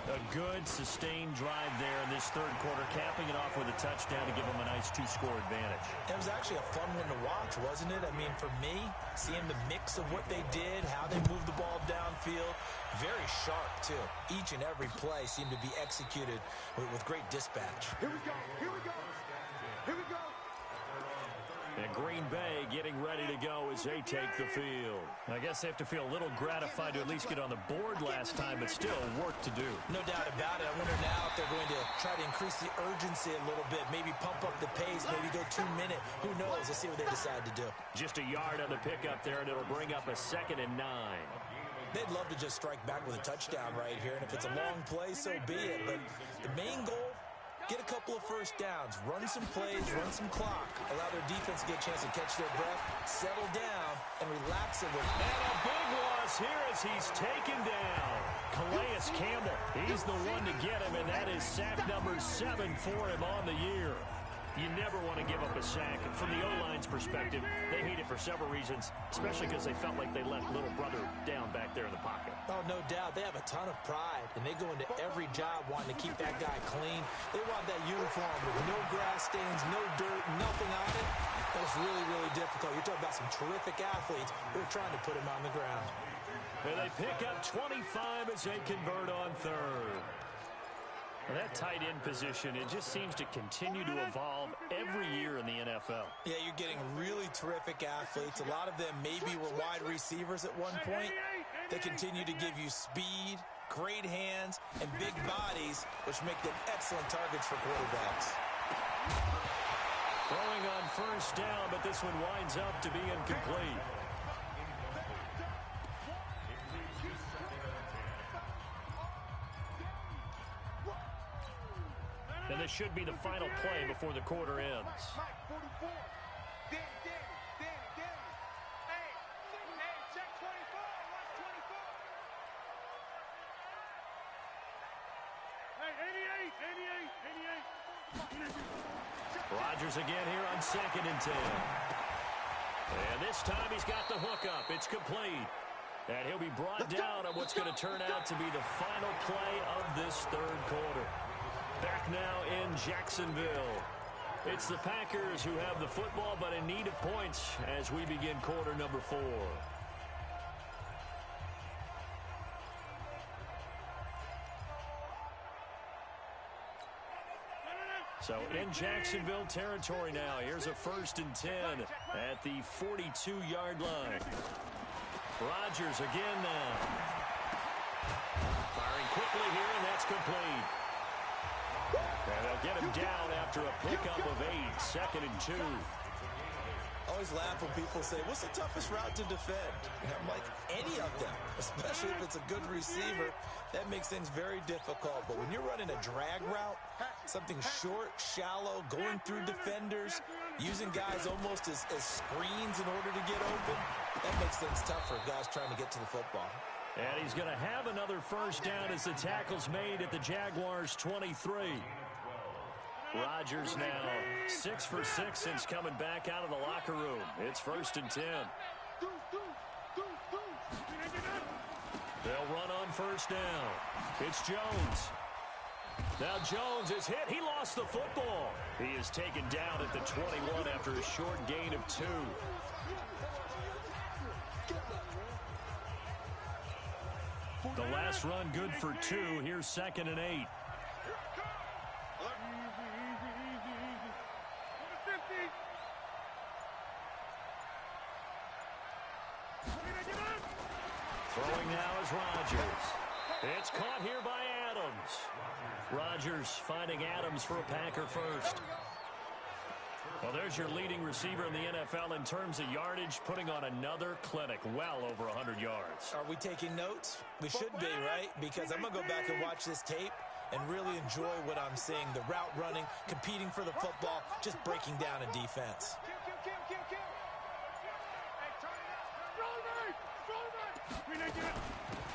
A good, sustained drive there in this 3rd quarter, capping it off with a touchdown to give them a nice 2-score advantage. It was actually a fun one to watch, wasn't it? I mean, for me, seeing the mix of what they did, how they moved the ball downfield, very sharp, too. Each and every play seemed to be executed with great dispatch. Here we go. Here we go. Here we go. And Green Bay getting ready to go as they take the field. I guess they have to feel a little gratified to at least get on the board last time, but still work to do. No doubt about it. I wonder now if they're going to try to increase the urgency a little bit, maybe pump up the pace, maybe go 2-minute. Who knows? Let's see what they decide to do. Just a yard on the pickup there, and it'll bring up a 2nd and 9. They'd love to just strike back with a touchdown right here, and if it's a long play, so be it. But the main goal, get a couple of first downs, run some plays, run some clock, allow their defense to get a chance to catch their breath, settle down, and relax a little. And a big loss here as he's taken down. Calais Campbell, he's the one to get him, and that is sack number 7 for him on the year. You never want to give up a sack. From the O-line's perspective, they hate it for several reasons, especially because they felt like they let little brother down back there in the pocket. Oh, no doubt. They have a ton of pride, and they go into every job wanting to keep that guy clean. They want that uniform with no grass stains, no dirt, nothing on it. That's really, really difficult. You're talking about some terrific athletes who are trying to put him on the ground. And they pick up 25 as they convert on third. That tight end position, it just seems to continue to evolve every year in the NFL. Yeah, you're getting really terrific athletes. A lot of them maybe were wide receivers at one point. They continue to give you speed, great hands, and big bodies, which make them excellent targets for quarterbacks. Throwing on first down, but this one winds up to be incomplete. And this should be the final play before the quarter ends. Rodgers again here on 2nd and 10. And this time he's got the hookup. It's complete. And he'll be brought down on what's going to turn out to be the final play of this third quarter. Back now in Jacksonville. It's the Packers who have the football, but in need of points as we begin quarter number 4. So in Jacksonville territory now. Here's a 1st and 10 at the 42-yard line. Rodgers again now. Firing quickly here, and that's complete. And they'll get him down after a pickup of 8, 2nd and 2. I always laugh when people say, what's the toughest route to defend? And I'm like, any of them, especially if it's a good receiver. That makes things very difficult. But when you're running a drag route, something short, shallow, going through defenders, using guys almost as screens in order to get open, that makes things tough for guys trying to get to the football. And he's going to have another first down as the tackle's made at the Jaguars' 23. Rodgers now 6 for 6 since coming back out of the locker room. It's 1st and 10. They'll run on first down. It's Jones. Now Jones is hit. He lost the football. He is taken down at the 21 after a short gain of 2. The last run good for 2. Here's 2nd and 8. Throwing now is Rodgers. It's caught here by Adams. Rodgers finding Adams for a Packer first. Well, there's your leading receiver in the NFL in terms of yardage, putting on another clinic, well over 100 yards. Are we taking notes? We should be, right? Because I'm going to go back and watch this tape and really enjoy what I'm seeing. The route running, competing for the football, just breaking down a defense.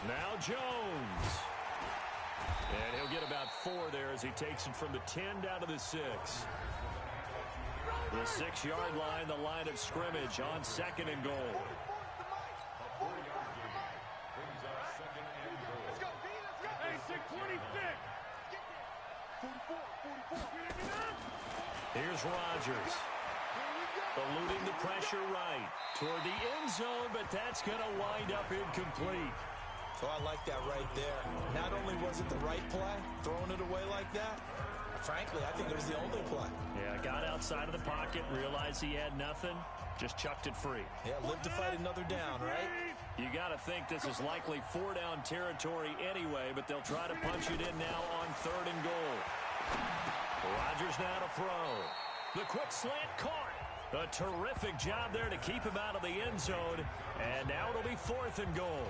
Now Jones. And he'll get about 4 there as he takes it from the 10 down to the 6. The 6-yard line, the line of scrimmage on 2nd and goal. Here's Rodgers. Eluding the pressure right toward the end zone, but that's going to wind up incomplete. Oh, I like that right there. Not only was it the right play, throwing it away like that, frankly, I think it was the only play. Yeah, got outside of the pocket, realized he had nothing, just chucked it free. Yeah, live to fight another down, right? You got to think this is likely 4-down territory anyway, but they'll try to punch it in now on 3rd and goal. Rodgers now to throw. The quick slant caught. A terrific job there to keep him out of the end zone, and now it'll be 4th and goal.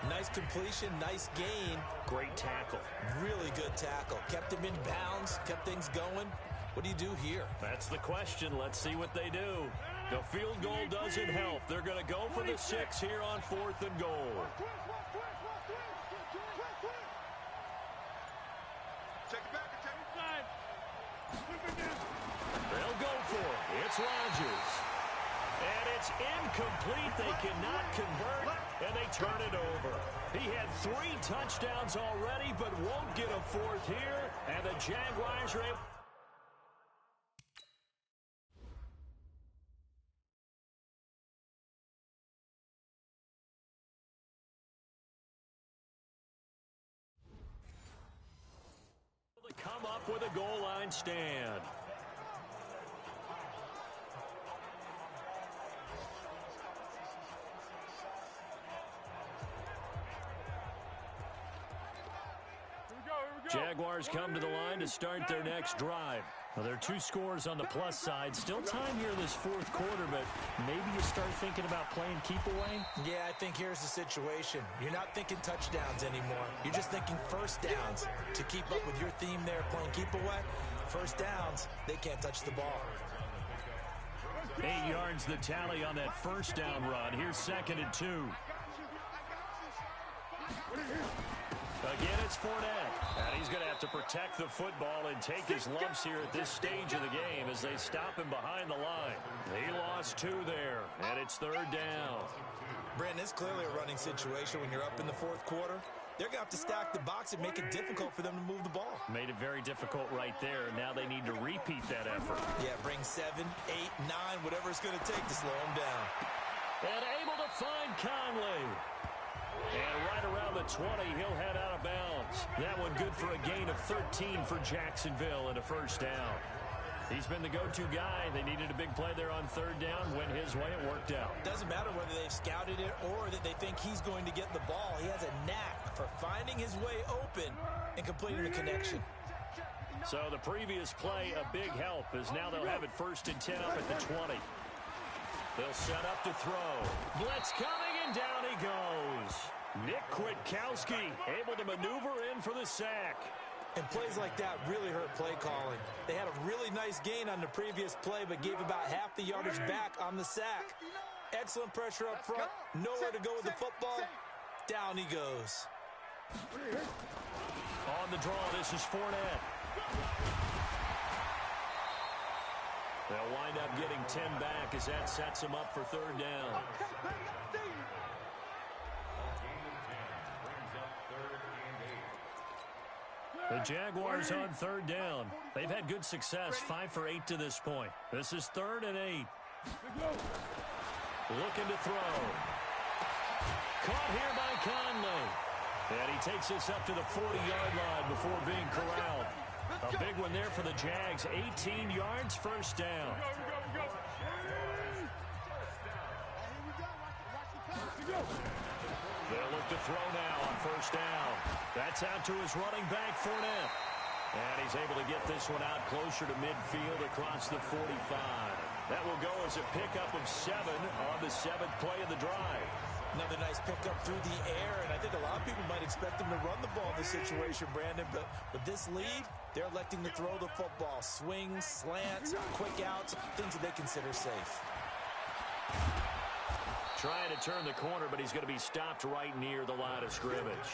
Nice completion, nice gain. Great tackle. Really good tackle. Kept him in bounds, kept things going. What do you do here? That's the question. Let's see what they do. The field goal doesn't help. They're going to go for the 6 here on 4th and goal. They'll go for it. It's Rodgers. And it's incomplete. They cannot convert, and they turn it over. He had 3 touchdowns already, but won't get a 4th here, and the Jaguars are able. Come up with a goal line stand. Jaguars come to the line to start their next drive. Well, there are 2 scores on the plus side. Still time here this 4th quarter, but maybe you start thinking about playing keep away? Yeah, I think here's the situation. You're not thinking touchdowns anymore. You're just thinking first downs. To keep up with your theme there, playing keep away, first downs, they can't touch the ball. 8 yards the tally on that first down run. Here's 2nd and 2. Again, it's Fournette. And he's going to have to protect the football and take his lumps here at this stage of the game as they stop him behind the line. He lost 2 there, and it's 3rd down. Brandon, it's clearly a running situation when you're up in the 4th quarter. They're going to have to stack the box and make it difficult for them to move the ball. Made it very difficult right there. Now they need to repeat that effort. Yeah, bring 7, 8, 9, whatever it's going to take to slow them down. And able to find Conley. And right around the 20, he'll head out of bounds. That one good for a gain of 13 for Jacksonville and a first down. He's been the go-to guy. They needed a big play there on 3rd down. Went his way. It worked out. Doesn't matter whether they've scouted it or that they think he's going to get the ball. He has a knack for finding his way open and completing the connection. So the previous play, a big help, as now they'll have it 1st and 10 up at the 20. They'll set up to throw. Blitz coming, and down he goes. Nick Kwiatkowski able to maneuver in for the sack. And plays like that really hurt play calling. They had a really nice gain on the previous play, but gave about half the yardage back on the sack. Excellent pressure up front. Nowhere to go with the football. Down he goes. On the draw, this is Fournette. They'll wind up getting 10 back as that sets them up for 3rd down. The Jaguars on 3rd down. They've had good success, 5 for 8 to this point. This is 3rd and 8. Looking to throw. Caught here by Conley. And he takes this up to the 40-yard line before being corralled. A big one there for the Jags. 18 yards, first down. They'll look to throw now on 1st down. That's out to his running back, Fournette. And he's able to get this one out closer to midfield across the 45. That will go as a pickup of 7 on the 7th play of the drive. Another nice pickup through the air, and I think a lot of people might expect them to run the ball in this situation, Brandon, but with this lead, they're electing to throw the football. Swings, slants, quick outs, things that they consider safe. Trying to turn the corner, but he's going to be stopped right near the line of scrimmage.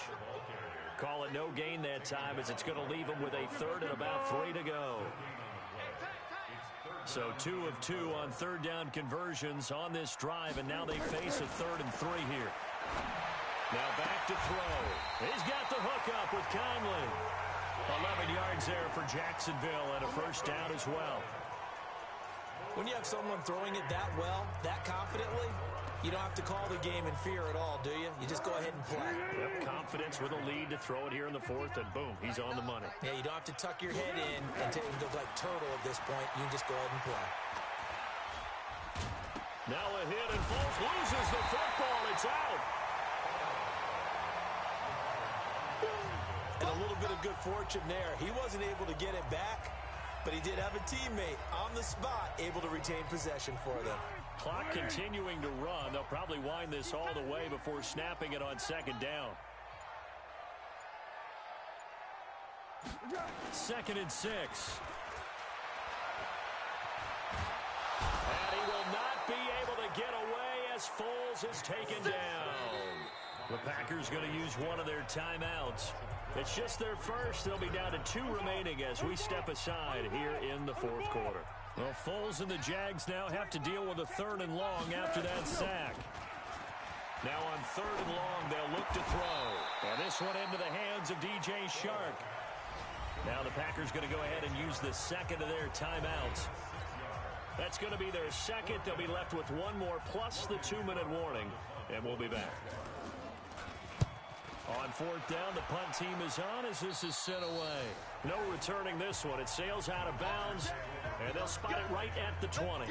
Call it no gain that time, as it's going to leave him with a 3rd and about 3 to go. So 2 of 2 on 3rd down conversions on this drive, and now they face a 3rd and 3 here. Now back to throw. He's got the hook up with Conley. 11 yards there for Jacksonville, and a first down as well. When you have someone throwing it that well, that confidently, you don't have to call the game in fear at all, do you? You just go ahead and play. Yep, confidence with a lead to throw it here in the 4th, and boom, he's on the money. Yeah, you don't have to tuck your head in and go like turtle at this point. You can just go ahead and play. Now a hit, and Foles loses the football. It's out. And a little bit of good fortune there. He wasn't able to get it back, but he did have a teammate on the spot able to retain possession for them. Clock continuing to run. They'll probably wind this all the way before snapping it on 2nd down. 2nd and 6. And he will not be able to get away as Foles is taken down. The Packers going to use one of their timeouts. It's just their first. They'll be down to 2 remaining as we step aside here in the 4th quarter. Well, Foles and the Jags now have to deal with a 3rd and long after that sack. Now on 3rd and long, they'll look to throw. And this one into the hands of DJ Shark. Now the Packers going to go ahead and use the second of their timeouts. That's going to be their second. They'll be left with one more plus the 2-minute warning. And we'll be back. On 4th down, the punt team is on as this is sent away. No returning this one. It sails out of bounds, and they'll spot it right at the 20.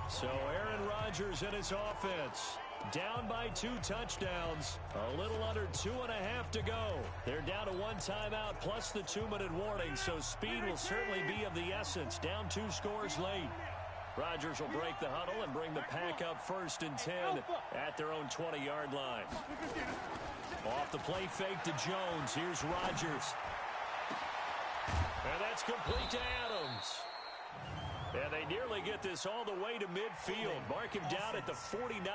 So Aaron Rodgers and his offense down by 2 touchdowns. A little under 2.5 to go. They're down to 1 timeout plus the 2-minute warning, so speed will certainly be of the essence. Down 2 scores late. Rodgers will break the huddle and bring the Pack up 1st and 10 at their own 20-yard line. Off the play fake to Jones. Here's Rodgers. And that's complete to Adams. And they nearly get this all the way to midfield. Mark him down at the 49.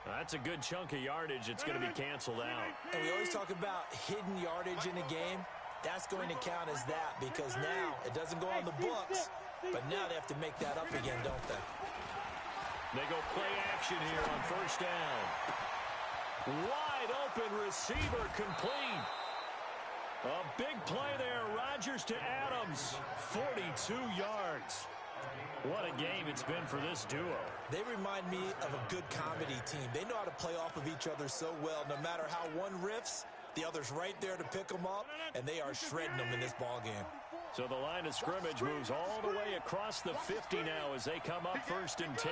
That's a good chunk of yardage. It's going to be canceled out. And we always talk about hidden yardage in a game. That's going to count as that because now it doesn't go on the books, but now they have to make that up again, don't they? They go play action here on 1st down. Wide open receiver complete. A big play there. Rodgers to Adams. 42 yards. What a game it's been for this duo. They remind me of a good comedy team. They know how to play off of each other so well. No matter how one riffs, the other's right there to pick them up, and they are shredding them in this ball game. So the line of scrimmage moves all the way across the 50 now as they come up 1st and 10.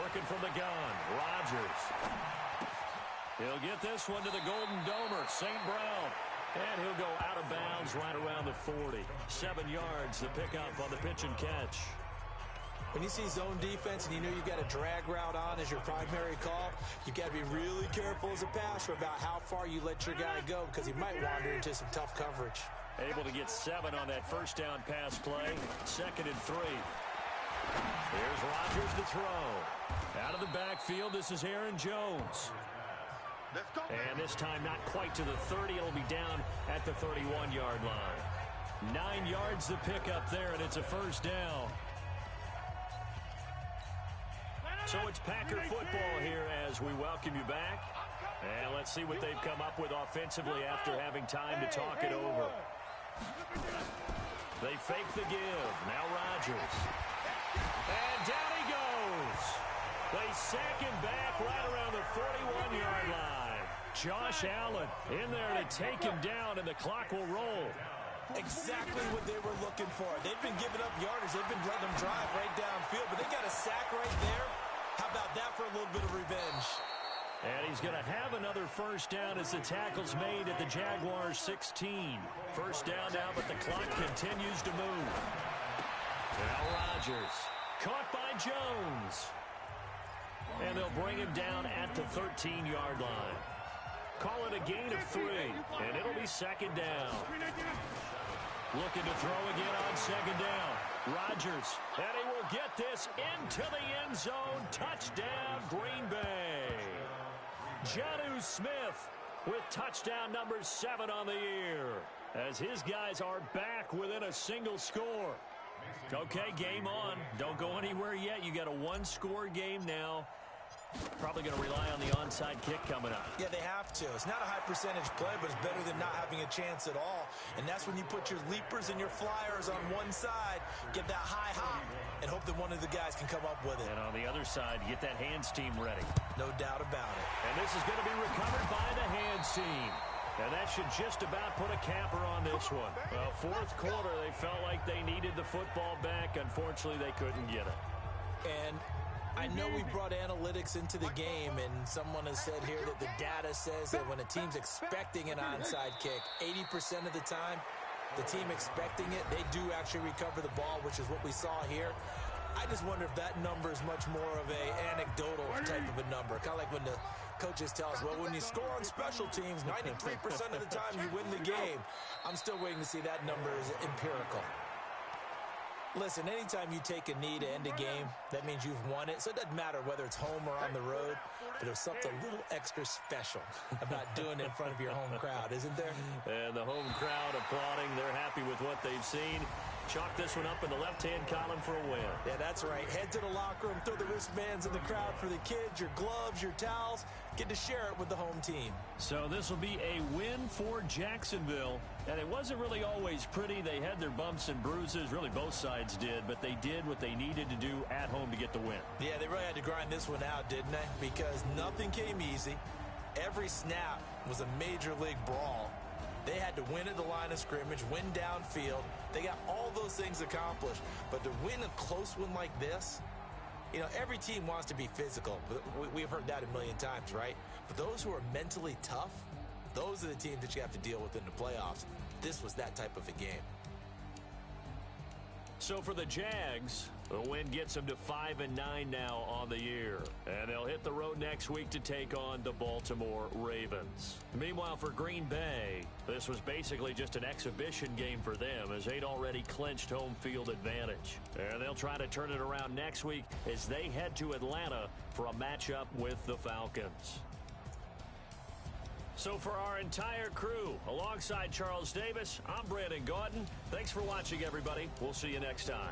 Working from the gun, Rodgers. He'll get this one to the Golden Domer, St. Brown. And he'll go out of bounds right around the 40. 7 yards, the pickup on the pitch and catch. When you see zone defense and you know you've got a drag route on as your primary call, you've got to be really careful as a passer about how far you let your guy go because he might wander into some tough coverage. Able to get 7 on that 1st down pass play. 2nd and 3. Here's Rodgers to throw. Out of the backfield, this is Aaron Jones. And this time not quite to the 30. It'll be down at the 31-yard line. 9 yards the pickup there, and it's a 1st down. So it's Packer football here as we welcome you back. And let's see what they've come up with offensively after having time to talk it over. They fake the give. Now Rodgers. And down he goes. They sack him back right around the 41-yard line. Josh Allen in there to take him down, and the clock will roll. Exactly what they were looking for. They've been giving up yardage. They've been letting them drive right downfield, but they got a sack right there. How about that for a little bit of revenge? And he's going to have another 1st down as the tackle's made at the Jaguars 16. 1st down now, but the clock continues to move. Now Rodgers, caught by Jones. And they'll bring him down at the 13-yard line. Call it a gain of 3, and it'll be 2nd down. Looking to throw again on 2nd down. Rodgers, and he will get this into the end zone. Touchdown, Green Bay. Jonnu Smith with touchdown number 7 on the year as his guys are back within a single score. Okay, game on. Don't go anywhere yet. You got a 1-score game now. Probably going to rely on the onside kick coming up. Yeah, they have to. It's not a high percentage play, but it's better than not having a chance at all. And that's when you put your leapers and your flyers on one side, get that high hop, and hope that one of the guys can come up with it. And on the other side, get that hands team ready. No doubt about it. And this is going to be recovered by the hands team. And that should just about put a capper on this one. Well, 4th quarter, they felt like they needed the football back. Unfortunately, they couldn't get it. And I know we brought analytics into the game, and someone has said here that the data says that when a team's expecting an onside kick, 80% of the time, the team expecting it, they do actually recover the ball, which is what we saw here. I just wonder if that number is much more of a anecdotal type of a number. Kind of like when the coaches tell us, well, when you score on special teams, 93% of the time you win the game. I'm still waiting to see that number is empirical. Listen, anytime you take a knee to end a game, that means you've won it. So it doesn't matter whether it's home or on the road, but there's something a little extra special about doing it in front of your home crowd, isn't there? And the home crowd applauding. They're happy with what they've seen. Chalk this one up in the left-hand column for a win. Yeah, that's right. Head to the locker room, throw the wristbands in the crowd for the kids, your gloves, your towels. Get to share it with the home team. So this will be a win for Jacksonville. And it wasn't really always pretty. They had their bumps and bruises. Really, both sides did. But they did what they needed to do at home to get the win. Yeah, they really had to grind this one out, didn't they? Because nothing came easy. Every snap was a major league brawl. They had to win at the line of scrimmage, win downfield. They got all those things accomplished. But to win a close one like this, you know, every team wants to be physical. We've heard that a million times, right? But those who are mentally tough, those are the teams that you have to deal with in the playoffs. This was that type of a game. So for the Jags, the win gets them to 5-9 now on the year. And they'll hit the road next week to take on the Baltimore Ravens. Meanwhile, for Green Bay, this was basically just an exhibition game for them as they'd already clinched home field advantage. And they'll try to turn it around next week as they head to Atlanta for a matchup with the Falcons. So for our entire crew, alongside Charles Davis, I'm Brandon Gaudin. Thanks for watching, everybody. We'll see you next time.